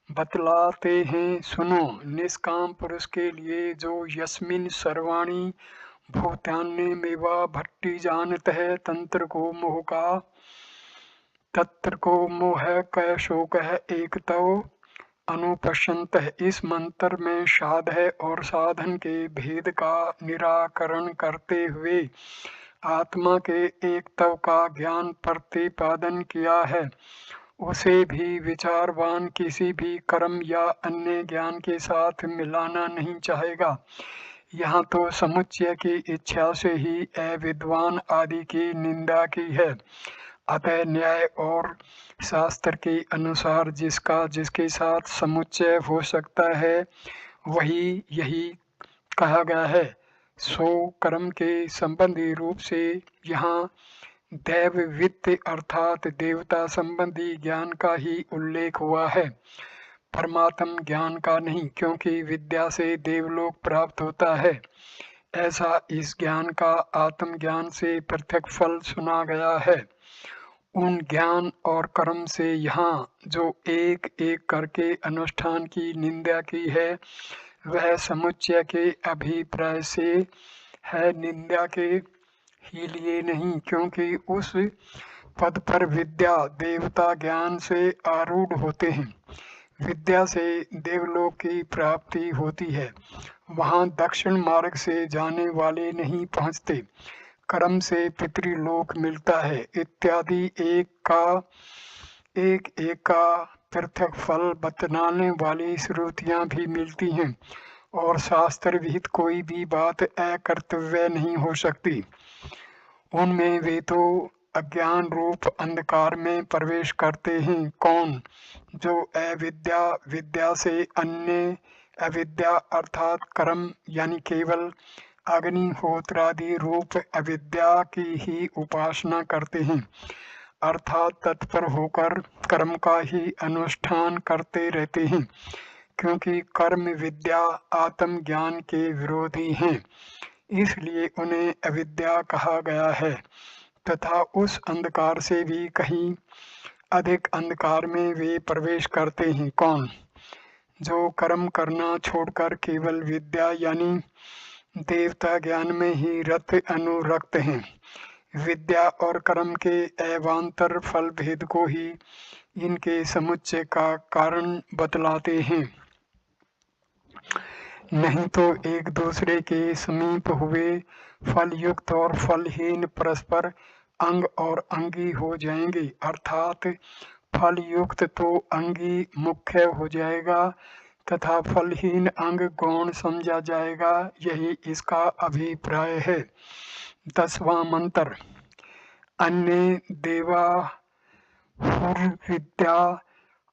बतलाते हैं, सुनो, निष्काम पुरुष के लिए जो यस्मिन सर्वाणि भूतान्यमेवा भट्टी जानत है तंत्र को मोह क शोक है एक तो अनुपश्यंत है। इस मंत्र में साध है और साधन के भेद का निराकरण करते हुए आत्मा के एकत्व का ज्ञान प्रतिपादन किया है। उसे भी विचारवान किसी भी कर्म या अन्य ज्ञान के साथ मिलाना नहीं चाहेगा। यहाँ तो समुच्चय की इच्छा से ही अविद्वान आदि की निंदा की है। अतः न्याय और शास्त्र के अनुसार जिसका जिसके साथ समुच्चय हो सकता है वही यही कहा गया है। सो कर्म के संबंधी रूप से यहाँ दैववित्त अर्थात देवता संबंधी ज्ञान का ही उल्लेख हुआ है, परमात्म ज्ञान का नहीं, क्योंकि विद्या से देवलोक प्राप्त होता है। ऐसा इस ज्ञान का आत्मज्ञान से पृथक फल सुना गया है। उन ज्ञान और कर्म से यहाँ जो एक एक करके अनुष्ठान की निंदा की है वह समुच्चय के अभिप्राय से है, निंदा के ही लिए नहीं, क्योंकि उस पद पर विद्या देवता ज्ञान से आरूढ़ होते हैं। विद्या से देवलोक की प्राप्ति होती है, वहाँ दक्षिण मार्ग से जाने वाले नहीं पहुँचते। कर्म से पितृलोक मिलता है इत्यादि एक का पृथक फल बतलाने वाली श्रुतियाँ भी मिलती हैं, और शास्त्र विहित कोई भी बात अकर्तव्य नहीं हो सकती। उनमें वे तो अज्ञान रूप अंधकार में प्रवेश करते हैं। कौन? जो अविद्या विद्या से अन्य अविद्या अर्थात कर्म यानी केवल अग्निहोत्रादि रूप अविद्या की ही उपासना करते हैं, अर्थात तत्पर होकर कर्म का ही अनुष्ठान करते रहते हैं, क्योंकि कर्म विद्या आत्मज्ञान के विरोधी हैं, इसलिए उन्हें अविद्या कहा गया है। तथा उस अंधकार से भी कहीं अधिक अंधकार में वे प्रवेश करते हैं। कौन? जो कर्म करना छोड़कर केवल विद्या यानी देवता ज्ञान में ही रत अनुरक्त हैं। विद्या और कर्म के अवान्तर फल भेद को ही इनके समुच्चय का कारण बतलाते हैं, नहीं तो एक दूसरे के समीप हुए फल युक्त और फलहीन परस्पर अंग और अंगी हो जाएंगे, अर्थात फल युक्त तो अंगी मुख्य हो जाएगा तथा फलहीन अंग गौण समझा जाएगा, यही इसका अभिप्राय है। 10वां मंत्र। अन्य देवाहुर्विद्या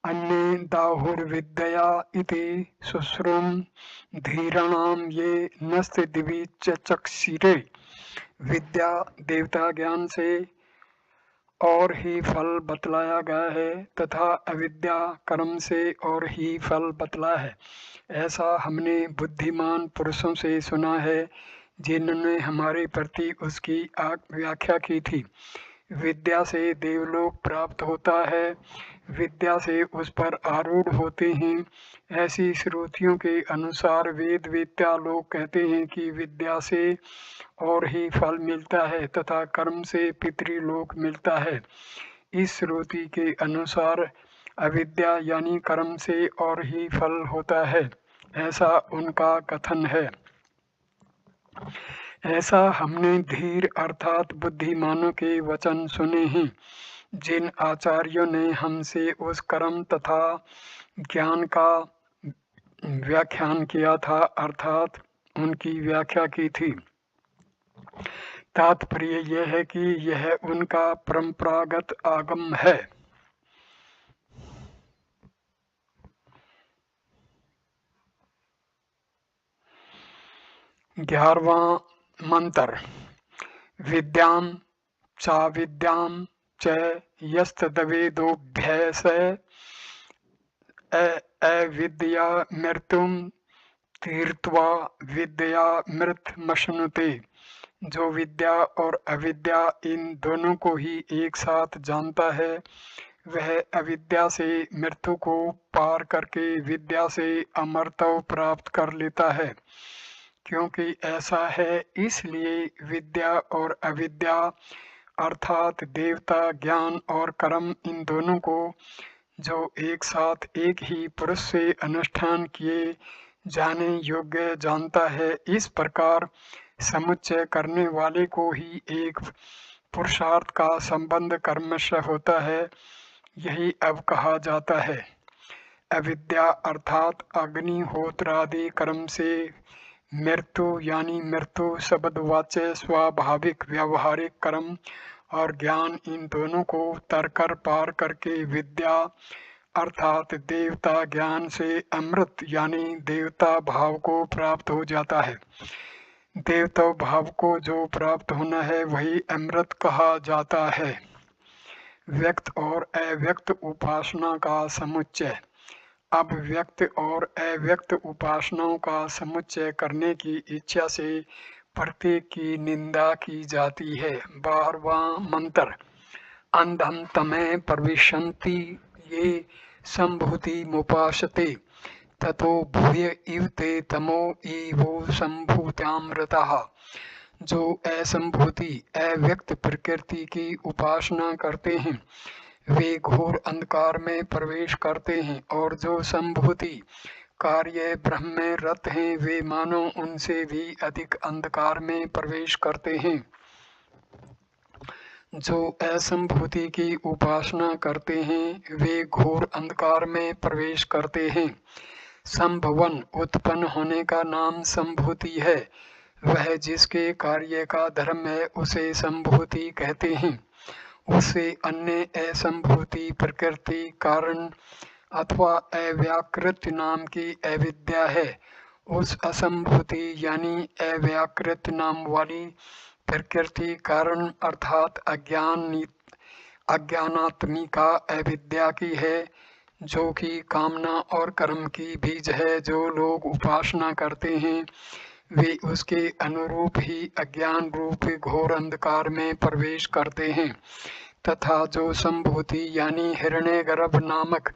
अन्ये दाहुर्विद्या इति शुश्रूम धीराणाम ये नस्ति दिवि चक्षिरे। विद्या देवता ज्ञान से और ही फल बतलाया गया है तथा अविद्या कर्म से और ही फल बतला है। ऐसा हमने बुद्धिमान पुरुषों से सुना है जिन्होंने हमारे प्रति उसकी व्याख्या की थी। विद्या से देवलोक प्राप्त होता है, विद्या से उस पर आरूढ़ होते हैं। ऐसी श्रुतियों के अनुसार वेद वेत्ता लोग कहते हैं कि विद्या से और ही फल मिलता है तथा कर्म से पितृलोक मिलता है। इस श्रुति के अनुसार अविद्या यानी कर्म से और ही फल होता है, ऐसा उनका कथन है। ऐसा हमने धीर अर्थात बुद्धिमानों के वचन सुने हैं, जिन आचार्यों ने हमसे उस कर्म तथा ज्ञान का व्याख्यान किया था, अर्थात उनकी व्याख्या की थी। तात्पर्य यह है कि यह उनका परंपरागत आगम है। 11वां मंत्र। विद्यां चाविद्यां च यस्तद्वेदोऽभ्यस अविद्या मृत्युं तीर्त्वा विद्या मृतमश्नुते। जो विद्या और अविद्या इन दोनों को ही एक साथ जानता है, वह अविद्या से मृत्यु को पार करके विद्या से अमरत्व प्राप्त कर लेता है। क्योंकि ऐसा है, इसलिए विद्या और अविद्या अर्थात देवता ज्ञान और कर्म इन दोनों को जो एक साथ एक ही पुरुष से अनुष्ठान किए जाने योग्य जानता है, इस प्रकार समुच्चय करने वाले को ही एक पुरुषार्थ का संबंध कर्म से होता है। यही अब कहा जाता है। अविद्या अर्थात अग्निहोत्रादि कर्म से मृत्यु यानी मृत्यु शब्दवाच्य स्वाभाविक व्यावहारिक कर्म और ज्ञान इन दोनों को तरकर पार करके विद्या अर्थात देवता ज्ञान से अमृत यानी देवता भाव को प्राप्त हो जाता है। देवता भाव को जो प्राप्त होना है वही अमृत कहा जाता है। व्यक्त और अव्यक्त उपासना का समुच्चय। अब व्यक्त और अव्यक्त उपासनाओं का समुच्चय करने की इच्छा से प्रत्येक की निंदा की जाती है। 12वां मंत्र। अंधम तमे प्रविशन्ति ये संभूति मुपासते ततो भूय इव ते तमो इवो संभूत्यामृतः। जो असंभूति अव्यक्त प्रकृति की उपासना करते हैं वे घोर अंधकार में प्रवेश करते हैं, और जो संभूति कार्य ब्रह्म में रत हैं वे मानो उनसे भी अधिक अंधकार में प्रवेश करते हैं। जो असंभूति की उपासना करते हैं वे घोर अंधकार में प्रवेश करते हैं। संभवन उत्पन्न होने का नाम संभूति है। वह जिसके कार्य का धर्म है उसे संभूति कहते हैं। उसे अन्य असंभूति प्रकृति कारण अथवा अव्याकृत नाम की अविद्या है। उस असंभूति यानी अव्याकृत नाम वाली प्रकृति कारण अर्थात अज्ञानात्मिका अविद्या की है, जो कि कामना और कर्म की बीज है। जो लोग उपासना करते हैं वे उसके अनुरूप ही अज्ञान रूप घोर अंधकार में प्रवेश करते हैं, तथा जो संभूति यानी हिरण्यगर्भ नामक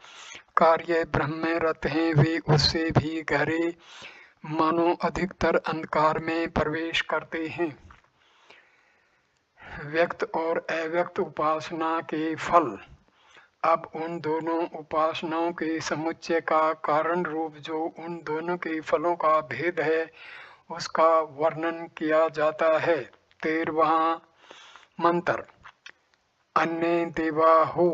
कार्य ब्रह्म में रत हैं वे उससे भी गहरे मानो अधिकतर अंधकार में प्रवेश करते हैं। व्यक्त और अव्यक्त उपासना के फल। अब उन दोनों उपासनाओं के समुच्चय का कारण रूप जो उन दोनों के फलों का भेद है उसका वर्णन किया जाता है। 13वां मंत्र। अन्ये देवाहो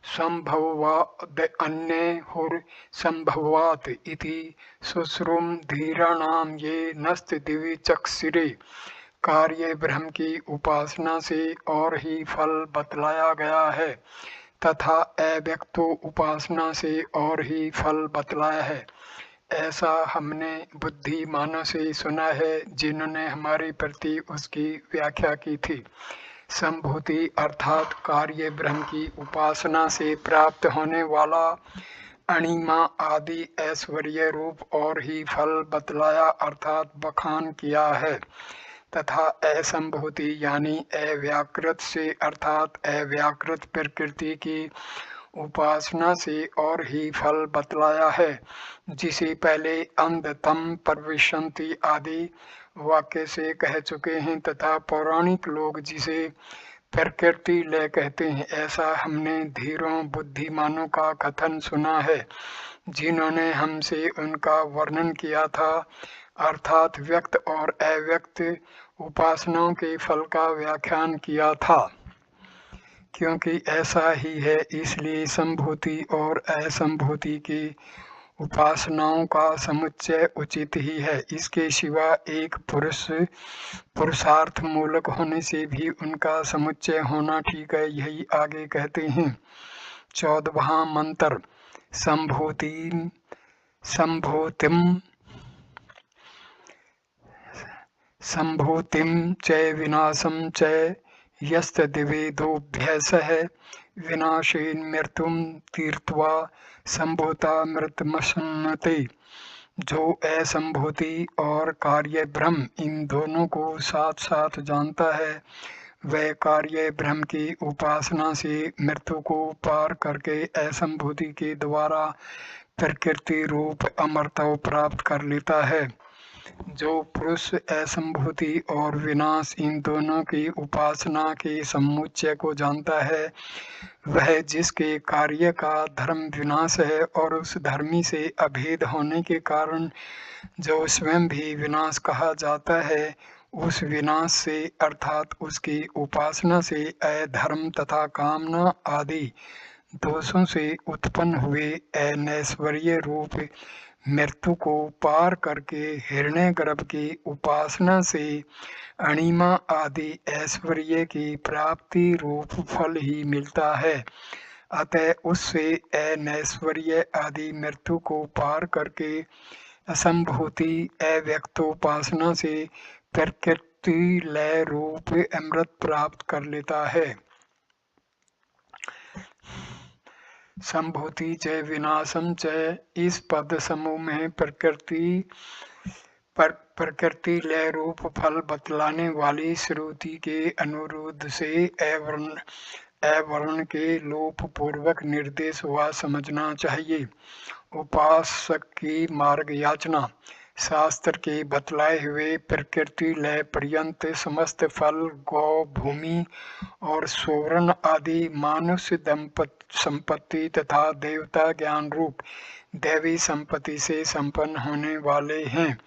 संभवाद अन्ये संभवात इति शुश्रूम धीराणाम ये नस्त दिव्य चक्षुरे कार्य ब्रह्म की उपासना से और ही फल बतलाया गया है तथा अव्यक्तो उपासना से और ही फल बतलाया है। ऐसा हमने बुद्धिमानों से सुना है जिन्होंने हमारे प्रति उसकी व्याख्या की थी। संभूति अर्थात कार्य ब्रह्म की उपासना से प्राप्त होने वाला अणिमा आदि ऐश्वर्य रूप और ही फल बतलाया अर्थात बखान किया है तथा असंभूति यानी अव्याकृत से अर्थात अव्याकृत प्रकृति की उपासना से और ही फल बतलाया है जिसे पहले अंध तम परविशंति आदि वाक्य से कह चुके हैं तथा पौराणिक लोग जिसे प्रकृति लय कहते हैं। ऐसा हमने धीरों बुद्धिमानों का कथन सुना है जिन्होंने हमसे उनका वर्णन किया था अर्थात व्यक्त और अव्यक्त उपासनाओं के फल का व्याख्यान किया था। क्योंकि ऐसा ही है इसलिए संभूति और असंभूति की उपासनाओं का समुच्चय उचित ही है। इसके सिवा एक पुरुषार्थ मूलक होने से भी उनका समुच्चय होना ठीक है। यही आगे कहते हैं 14वां मंत्र संभूतिम च विनाशम च यस्तद्वेदोऽभ्यासः विनाशेन मृत्युं तीर्त्वा संभूता मृतमश्नुते। जो असंभूति और कार्य ब्रह्म इन दोनों को साथ साथ जानता है वह कार्य ब्रह्म की उपासना से मृत्यु को पार करके असंभूति के द्वारा प्रकृति रूप अमरता प्राप्त कर लेता है। जो पुरुष असंभूति और विनाश इन दोनों की उपासना के समुच्चय को जानता है वह जिसके कार्य का धर्म विनाश है और उस धर्मी से अभेद होने के कारण जो स्वयं भी विनाश कहा जाता है उस विनाश से अर्थात उसकी उपासना से अधर्म तथा कामना आदि दोषों से उत्पन्न हुए अनैश्वर्य रूप मृत्यु को पार करके हिरण्यगर्भ की उपासना से अणिमा आदि ऐश्वर्य की प्राप्ति रूप फल ही मिलता है। अतः उससे अनैश्वर्य आदि मृत्यु को पार करके असंभूति अव्यक्तोपासना से प्रकृति लय रूप अमृत प्राप्त कर लेता है। संभूति च विनाशम च इस पद समूह में प्रकृति लय रूप फल बतलाने वाली श्रुति के अनुरोध से अवर्ण के लोप पूर्वक निर्देश हुआ समझना चाहिए। उपासक की मार्ग याचना शास्त्र के बतलाए हुए प्रकृति लय पर्यंत समस्त फल गौ भूमि और स्वर्ण आदि मानुष्य संपत्ति तथा देवता ज्ञान रूप दैवी संपत्ति से संपन्न होने वाले हैं।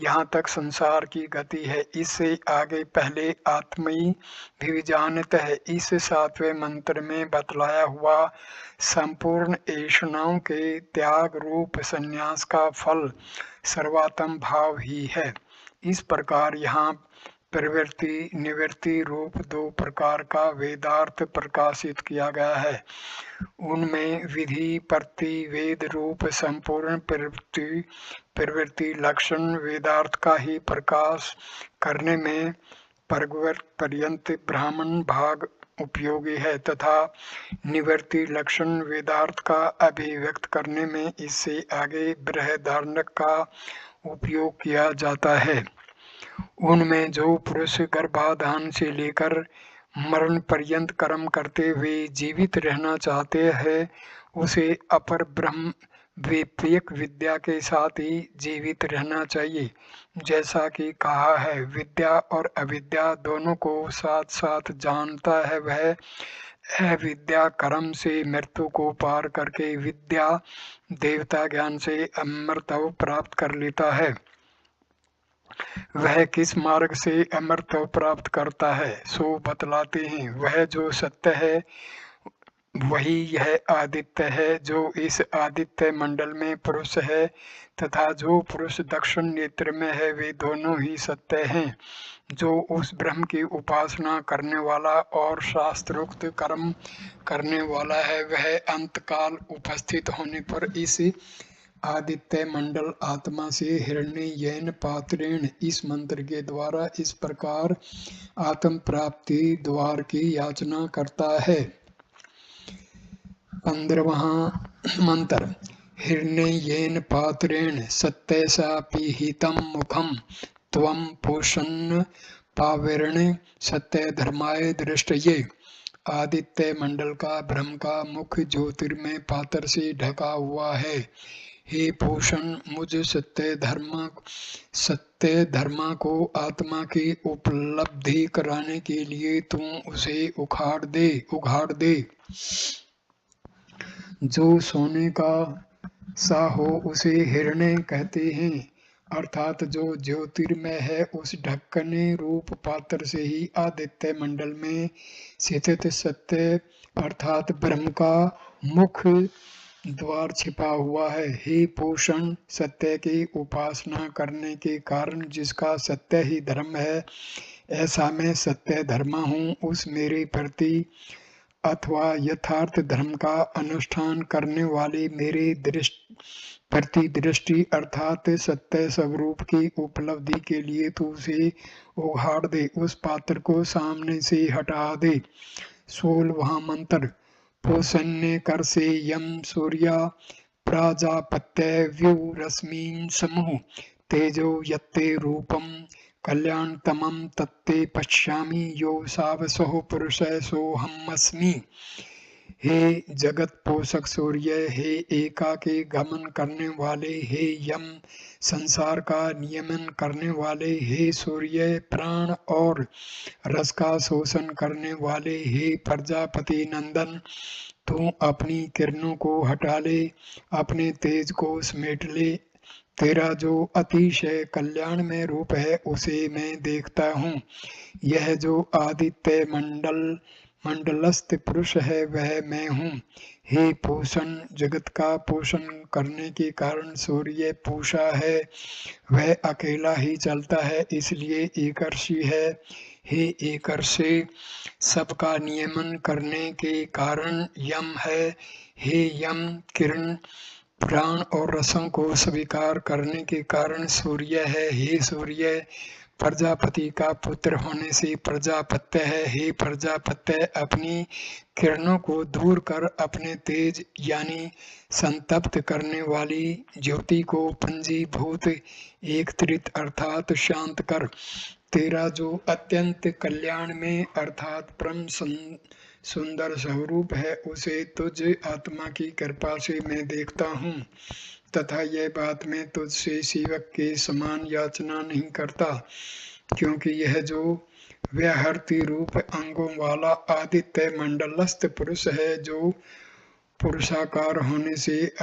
यहाँ तक संसार की गति है। इससे आगे पहले आत्मई भी जानता है। इस 7वें मंत्र में बतलाया हुआ संपूर्ण ऐषणाओं के त्याग रूप संन्यास का फल सर्वात्म भाव ही है। इस प्रकार यहाँ प्रवृत्ति निवृत्ति रूप 2 प्रकार का वेदार्थ प्रकाशित किया गया है। उनमें विधि प्रति वेद रूप संपूर्ण प्रवृत्ति लक्षण वेदार्थ का ही प्रकाश करने में परगवर्त पर्यंत ब्राह्मण भाग उपयोगी है तथा निवृत्ति लक्षण वेदार्थ का अभिव्यक्त करने में इससे आगे बृहदारण्यक का उपयोग किया जाता है। उनमें जो पुरुष गर्भाधान से लेकर मरण पर्यंत कर्म करते हुए जीवित रहना चाहते हैं उसे अपर ब्रह्म विवेक विद्या के साथ ही जीवित रहना चाहिए। जैसा कि कहा है विद्या और अविद्या दोनों को साथ साथ जानता है वह अविद्या कर्म से मृत्यु को पार करके विद्या देवता ज्ञान से अमरत्व प्राप्त कर लेता है। वह किस मार्ग से अमृत प्राप्त करता है सो बतलाते हैं। वह जो सत्य है वही यह आदित्य है, जो इस आदित्य मंडल में पुरुष है तथा जो पुरुष दक्षिण नेत्र में है, वे दोनों ही सत्य हैं। जो उस ब्रह्म की उपासना करने वाला और शास्त्रोक्त कर्म करने वाला है, वह अंतकाल उपस्थित होने पर इस आदित्य मंडल आत्मा से हिरण्ययन पात्रेण इस मंत्र के द्वारा इस प्रकार आत्म प्राप्ति द्वार की याचना करता है। 15वां मंत्र। हिरण्ययेन पात्रेण सत्यसा पीहितं मुखं त्वं पोषन् पाविर्ण सत्य धर्माय दृष्टये। आदित्य मंडल का ब्रह्म का मुख ज्योतिर्मय पात्र से ढका हुआ है। हे भूषण, मुझ सत्य धर्मा को आत्मा की उपलब्धि कराने के लिए तू उसे उघाड़ दे। जो सोने का सा हो उसे हिरण्य कहते हैं, अर्थात जो ज्योतिर्मय है। उस ढक्कने रूप पात्र से ही आदित्य मंडल में स्थित सत्य अर्थात ब्रह्म का मुख द्वार छिपा हुआ है। हे पोषण, सत्य की उपासना करने के कारण जिसका सत्य ही धर्म है, ऐसा मैं सत्य धर्मा हूँ। उस मेरे प्रति अथवा यथार्थ धर्म का अनुष्ठान करने वाले मेरे प्रति दृष्टि अर्थात सत्य स्वरूप की उपलब्धि के लिए तू उसे उघाड़ दे, उस पात्र को सामने से हटा दे। 16वां मंत्र। पोषण्य कर से यम सूर्या प्राजापत्य व्यू रश्मीन समूह तेजो यत्ते रूपम कल्याणतमं तत्ते पश्यामि यो सावसो पुरुष सोहमस्मि। हे जगत पोषक सूर्य, हे एका के गमन करने वाले, हे यम संसार का नियमन करने वाले, हे सूर्य प्राण और रस का शोषण करने वाले, हे प्रजापति नंदन, तू अपनी किरणों को हटा ले, अपने तेज को समेट ले। तेरा जो अतिशय कल्याण में रूप है उसे मैं देखता हूँ। यह जो आदित्य मंडलस्थ पुरुष है वह मैं हूँ। हे पोषण, जगत का पोषण करने के कारण सूर्य पूषा है, वह अकेला ही चलता है, इसलिए एकर्षी है। हे एकर्षे, सबका नियमन करने के कारण यम है। हे यम, किरण प्राण और रसों को स्वीकार करने के कारण सूर्य है। हे सूर्य, प्रजापति का पुत्र होने से प्रजापत्य है। हे प्रजापत्य, अपनी किरणों को दूर कर अपने तेज यानी संतप्त करने वाली ज्योति को पंजीभूत एकत्रित अर्थात शांत कर। तेरा जो अत्यंत कल्याण में अर्थात परम सुंदर स्वरूप है उसे तुझ आत्मा की कृपा से मैं देखता हूँ तथा यह बात मैं तुझसे सेवक के समान याचना नहीं करता, क्योंकि यह जो व्याहृति रूप अंगों वाला आदित्य मंडलस्थ पुरुष है, जो पुरुषाकार होने से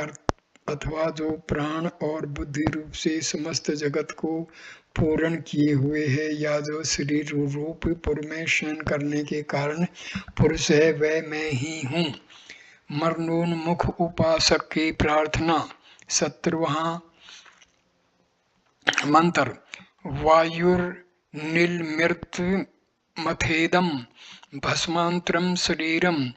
अथवा जो प्राण और बुद्धि रूप से समस्त जगत को पूर्ण किए हुए है, या जो शरीर रूप पुर में शयन करने के कारण पुरुष है, वह मैं ही हूँ। मरणोन्मुख उपासक की प्रार्थना। 17वां मंत्र। वायुर्निलमृतमथेदं भस्मांतरं शरीरम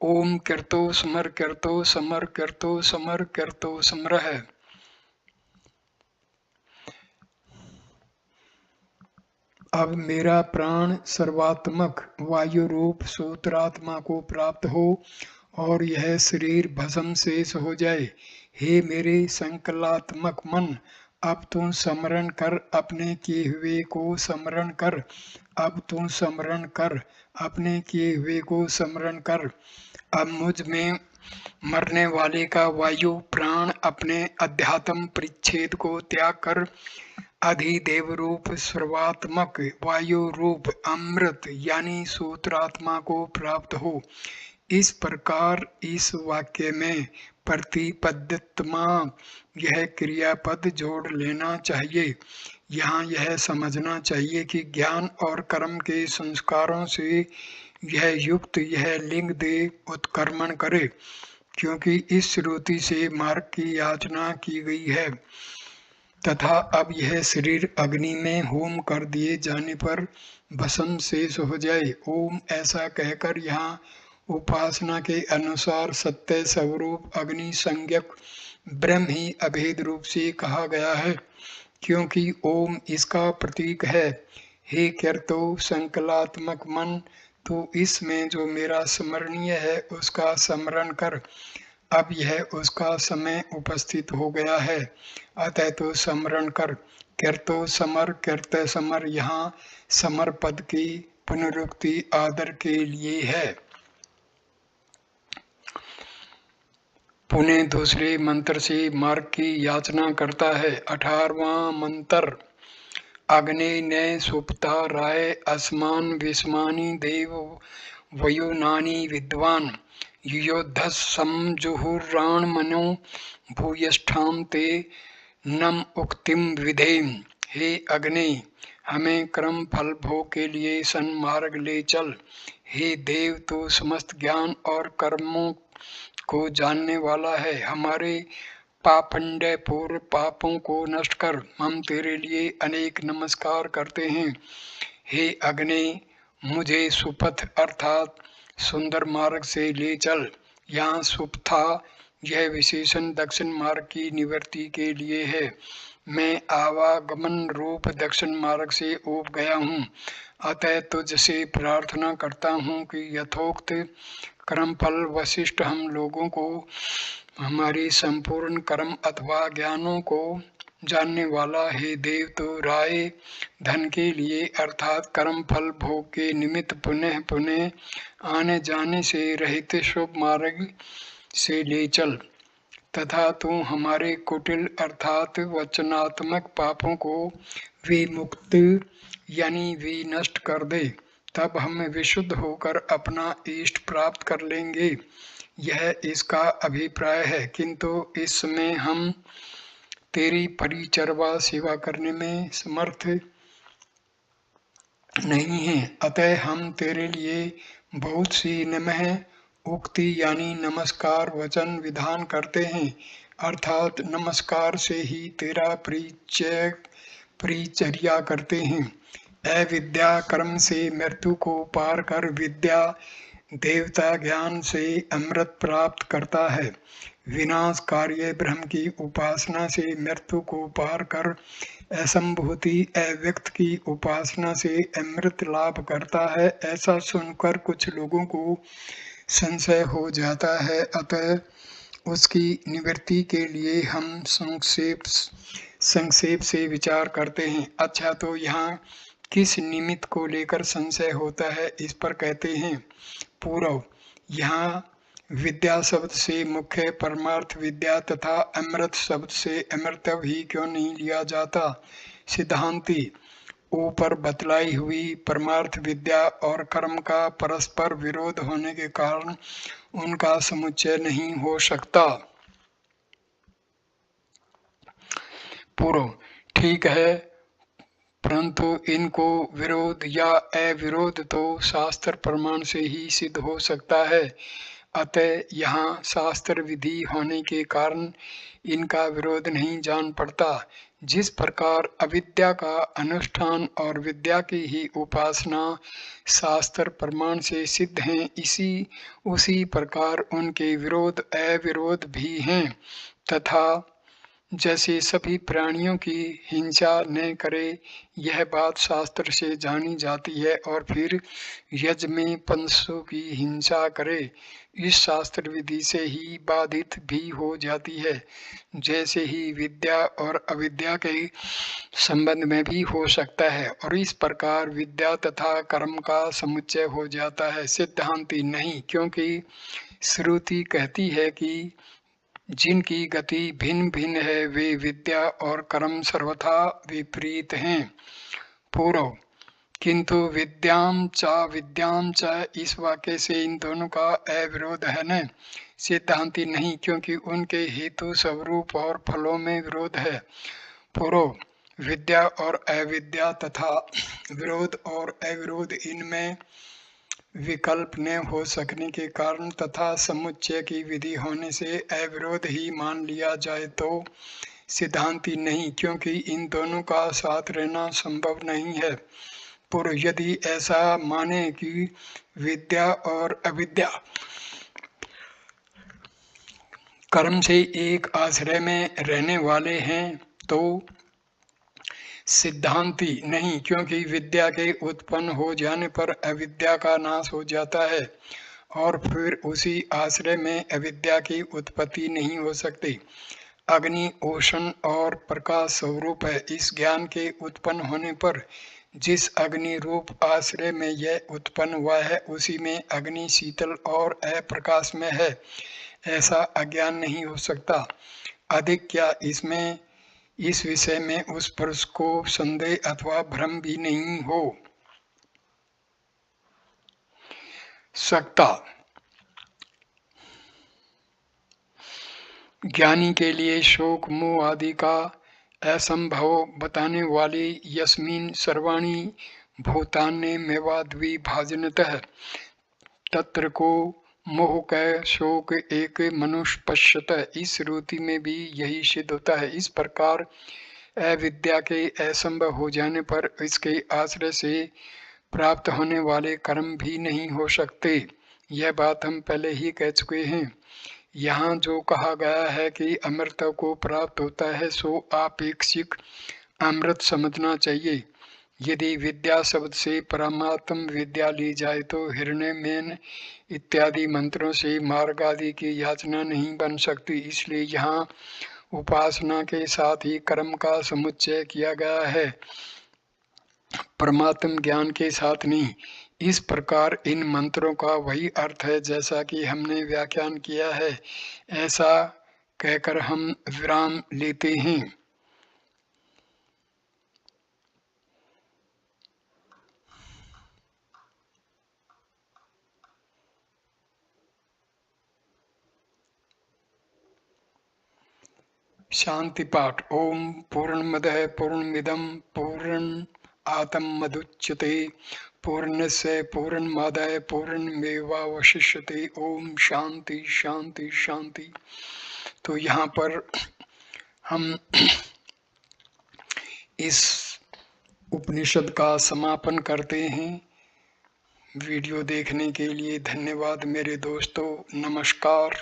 ओम कीर्तो समर कीर्तो समर कीर्तो समर कीर्तो समरः। अब मेरा प्राण सर्वात्मक वायु रूप सूत्रात्मा को प्राप्त हो और यह शरीर भस्म शेष हो जाए। हे मेरे संकलात्मक मन, अब तू स्मरण कर, अपने किए हुए को स्मरण कर। अब तू स्मरण कर, अपने किए हुए को स्मरण कर। अब मुझ में मरने वाले का वायु प्राण अपने अध्यात्म परिच्छेद को त्याग कर अधिदेव रूप सर्वात्मक वायु रूप अमृत यानी सूत्रात्मा को प्राप्त हो। इस प्रकार इस वाक्य में प्रतिपद्यत्मा यह क्रियापद जोड़ लेना चाहिए। यहाँ यह समझना चाहिए कि ज्ञान और कर्म के संस्कारों से यह युक्त यह लिंग दे उत्कर्मण करे, क्योंकि इस श्रुति से मार्ग की याचना की गई है तथा अब यह शरीर अग्नि में होम कर दिए जाने पर भस्म शेष हो जाए। ओम ऐसा कहकर यहाँ उपासना के अनुसार सत्य स्वरूप अग्नि संज्ञक ब्रह्म ही अभेद रूप से कहा गया है, क्योंकि ओम इसका प्रतीक है। हे कर्तो संकलात्मक मन, तो इसमें जो मेरा स्मरणीय है उसका स्मरण कर। अब यह उसका समय उपस्थित हो गया है, अतः तो स्मरण कर। कर्तो समर कर्त समर, यहाँ समर पद की पुनरुक्ति आदर के लिए है। पुनः दूसरे मंत्र से मार्ग की याचना करता है। 18वां मंत्र। अग्ने न सुप्ता राय अस्मान विस्मानि देव वयोनानि विद्वान युयोधस समजुहुराण मनो भूयष्ठाम ते नम उक्तिम विधेम। हे अग्नि, हमें कर्म फल भोग के लिए सन्मार्ग ले चल। हे देव, तू समस्त ज्ञान और कर्मों को जानने वाला है। हमारे पापंड पूर्व पापों को नष्ट कर। हम तेरे लिए अनेक नमस्कार करते हैं। हे अग्नि, मुझे सुपथ अर्थात सुंदर मार्ग से ले चल। यहाँ सुपथा यह विशेषण दक्षिण मार्ग की निवृत्ति के लिए है। मैं आवागमन रूप दक्षिण मार्ग से ऊब गया हूँ, अतः तुझसे प्रार्थना करता हूँ कि यथोक्त कर्मफल वशिष्ठ हम लोगों को हमारी संपूर्ण कर्म अथवा ज्ञानों को जानने वाला। हे देव, तो राय धन के लिए अर्थात कर्म फल भोग के निमित्त पुनः पुनः आने जाने से रहित शुभ मार्ग से ले चल, तथा तू हमारे कुटिल अर्थात वचनात्मक पापों को विमुक्त यानी विनष्ट कर दे। तब हम विशुद्ध होकर अपना इष्ट प्राप्त कर लेंगे। यह इसका अभिप्राय है, किंतु इसमें हम तेरी परिचर्वा सेवा करने में समर्थ नहीं हैं, अतः हम तेरे लिए बहुत सी नमः उक्ति यानी नमस्कार वचन विधान करते हैं, अर्थात नमस्कार से ही तेरा परिचर्या करते हैं। अविद्या कर्म से मृत्यु को पार कर विद्या देवता ज्ञान से अमृत प्राप्त करता है। विनाश कार्य ब्रह्म की उपासना से मृत्यु को पार कर असंभूति अव्यक्त की उपासना से अमृत लाभ करता है। ऐसा सुनकर कुछ लोगों को संशय हो जाता है, अतः उसकी निवृत्ति के लिए हम संक्षेप से विचार करते हैं। अच्छा, तो यहाँ किस निमित्त को लेकर संशय होता है, इस पर कहते हैं। पूर्व, यहाँ विद्या शब्द से मुख्य परमार्थ विद्या तथा अमृत शब्द से अमृतव ही क्यों नहीं लिया जाता? सिद्धांती, ऊपर बतलाई हुई परमार्थ विद्या और कर्म का परस्पर विरोध होने के कारण उनका समुच्चय नहीं हो सकता। पूर्व, ठीक है, परंतु इनको विरोध या अविरोध तो शास्त्र प्रमाण से ही सिद्ध हो सकता है। अतः यहाँ शास्त्र विधि होने के कारण इनका विरोध नहीं जान पड़ता। जिस प्रकार अविद्या का अनुष्ठान और विद्या की ही उपासना शास्त्र प्रमाण से सिद्ध हैं, उसी प्रकार उनके विरोध अविरोध भी हैं। तथा जैसे सभी प्राणियों की हिंसा न करे, यह बात शास्त्र से जानी जाती है, और फिर यज्ञ में पंचों की हिंसा करे, इस शास्त्र विधि से ही बाधित भी हो जाती है, जैसे ही विद्या और अविद्या के संबंध में भी हो सकता है। और इस प्रकार विद्या तथा कर्म का समुच्चय हो जाता है। सिद्धांति नहीं, क्योंकि श्रुति कहती है कि जिनकी गति भिन्न भिन्न है वे विद्या और कर्म सर्वथा विपरीत हैं। पूर्व, किंतु विद्याम च इस वाक्य से इन दोनों का अविरोध है न सिद्धांति नहीं, क्योंकि उनके हेतु स्वरूप और फलों में विरोध है। पूर्व विद्या और अविद्या तथा विरोध और अविरोध इनमें विकल्प न हो सकने के कारण तथा समुच्चय की विधि होने से अविरोध ही मान लिया जाए तो सिद्धांति नहीं, क्योंकि इन दोनों का साथ रहना संभव नहीं है। पूर्व यदि ऐसा माने कि विद्या और अविद्या कर्म से एक आश्रय में रहने वाले हैं तो सिद्धांति नहीं, क्योंकि विद्या के उत्पन्न हो जाने पर अविद्या का नाश हो जाता है और फिर उसी आश्रय में अविद्या की उत्पत्ति नहीं हो सकती। अग्नि ओशन और प्रकाश स्वरूप है। इस ज्ञान के उत्पन्न होने पर जिस अग्नि रूप आश्रय में यह उत्पन्न हुआ है उसी में अग्नि शीतल और अप्रकाश में है, ऐसा अज्ञान नहीं हो सकता। अधिक क्या इसमें इस विषय में उस पुरुष को संदेह अथवा भ्रम भी नहीं हो सकता। ज्ञानी के लिए शोक मोह आदि का असंभव बताने वाली यस्मिन् सर्वाणि भूतानि मेवाद्विभाजनतः तत्र को मोह क शोक एक मनुष्य पश्यत, इस श्रुति में भी यही सिद्ध होता है। इस प्रकार अविद्या के असंभव हो जाने पर इसके आश्रय से प्राप्त होने वाले कर्म भी नहीं हो सकते। यह बात हम पहले ही कह चुके हैं। यहाँ जो कहा गया है कि अमृत को प्राप्त होता है सो आपेक्षिक अमृत समझना चाहिए। यदि विद्या शब्द से परमात्म विद्या ली जाए तो हिरण्य मेन इत्यादि मंत्रों से मार्ग आदि की याचना नहीं बन सकती, इसलिए यहाँ उपासना के साथ ही कर्म का समुच्चय किया गया है, परमात्म ज्ञान के साथ नहीं। इस प्रकार इन मंत्रों का वही अर्थ है जैसा कि हमने व्याख्यान किया है, ऐसा कहकर हम विराम लेते हैं। शांति पाठ। ओम पूर्णमदः पूर्णमिदं पूर्णात् मदुच्यते पूर्णस्य पूर्णमादाय पूर्णमेवावशिष्यते। ओम शांति शांति शांति। तो यहाँ पर हम इस उपनिषद का समापन करते हैं। वीडियो देखने के लिए धन्यवाद मेरे दोस्तों। नमस्कार।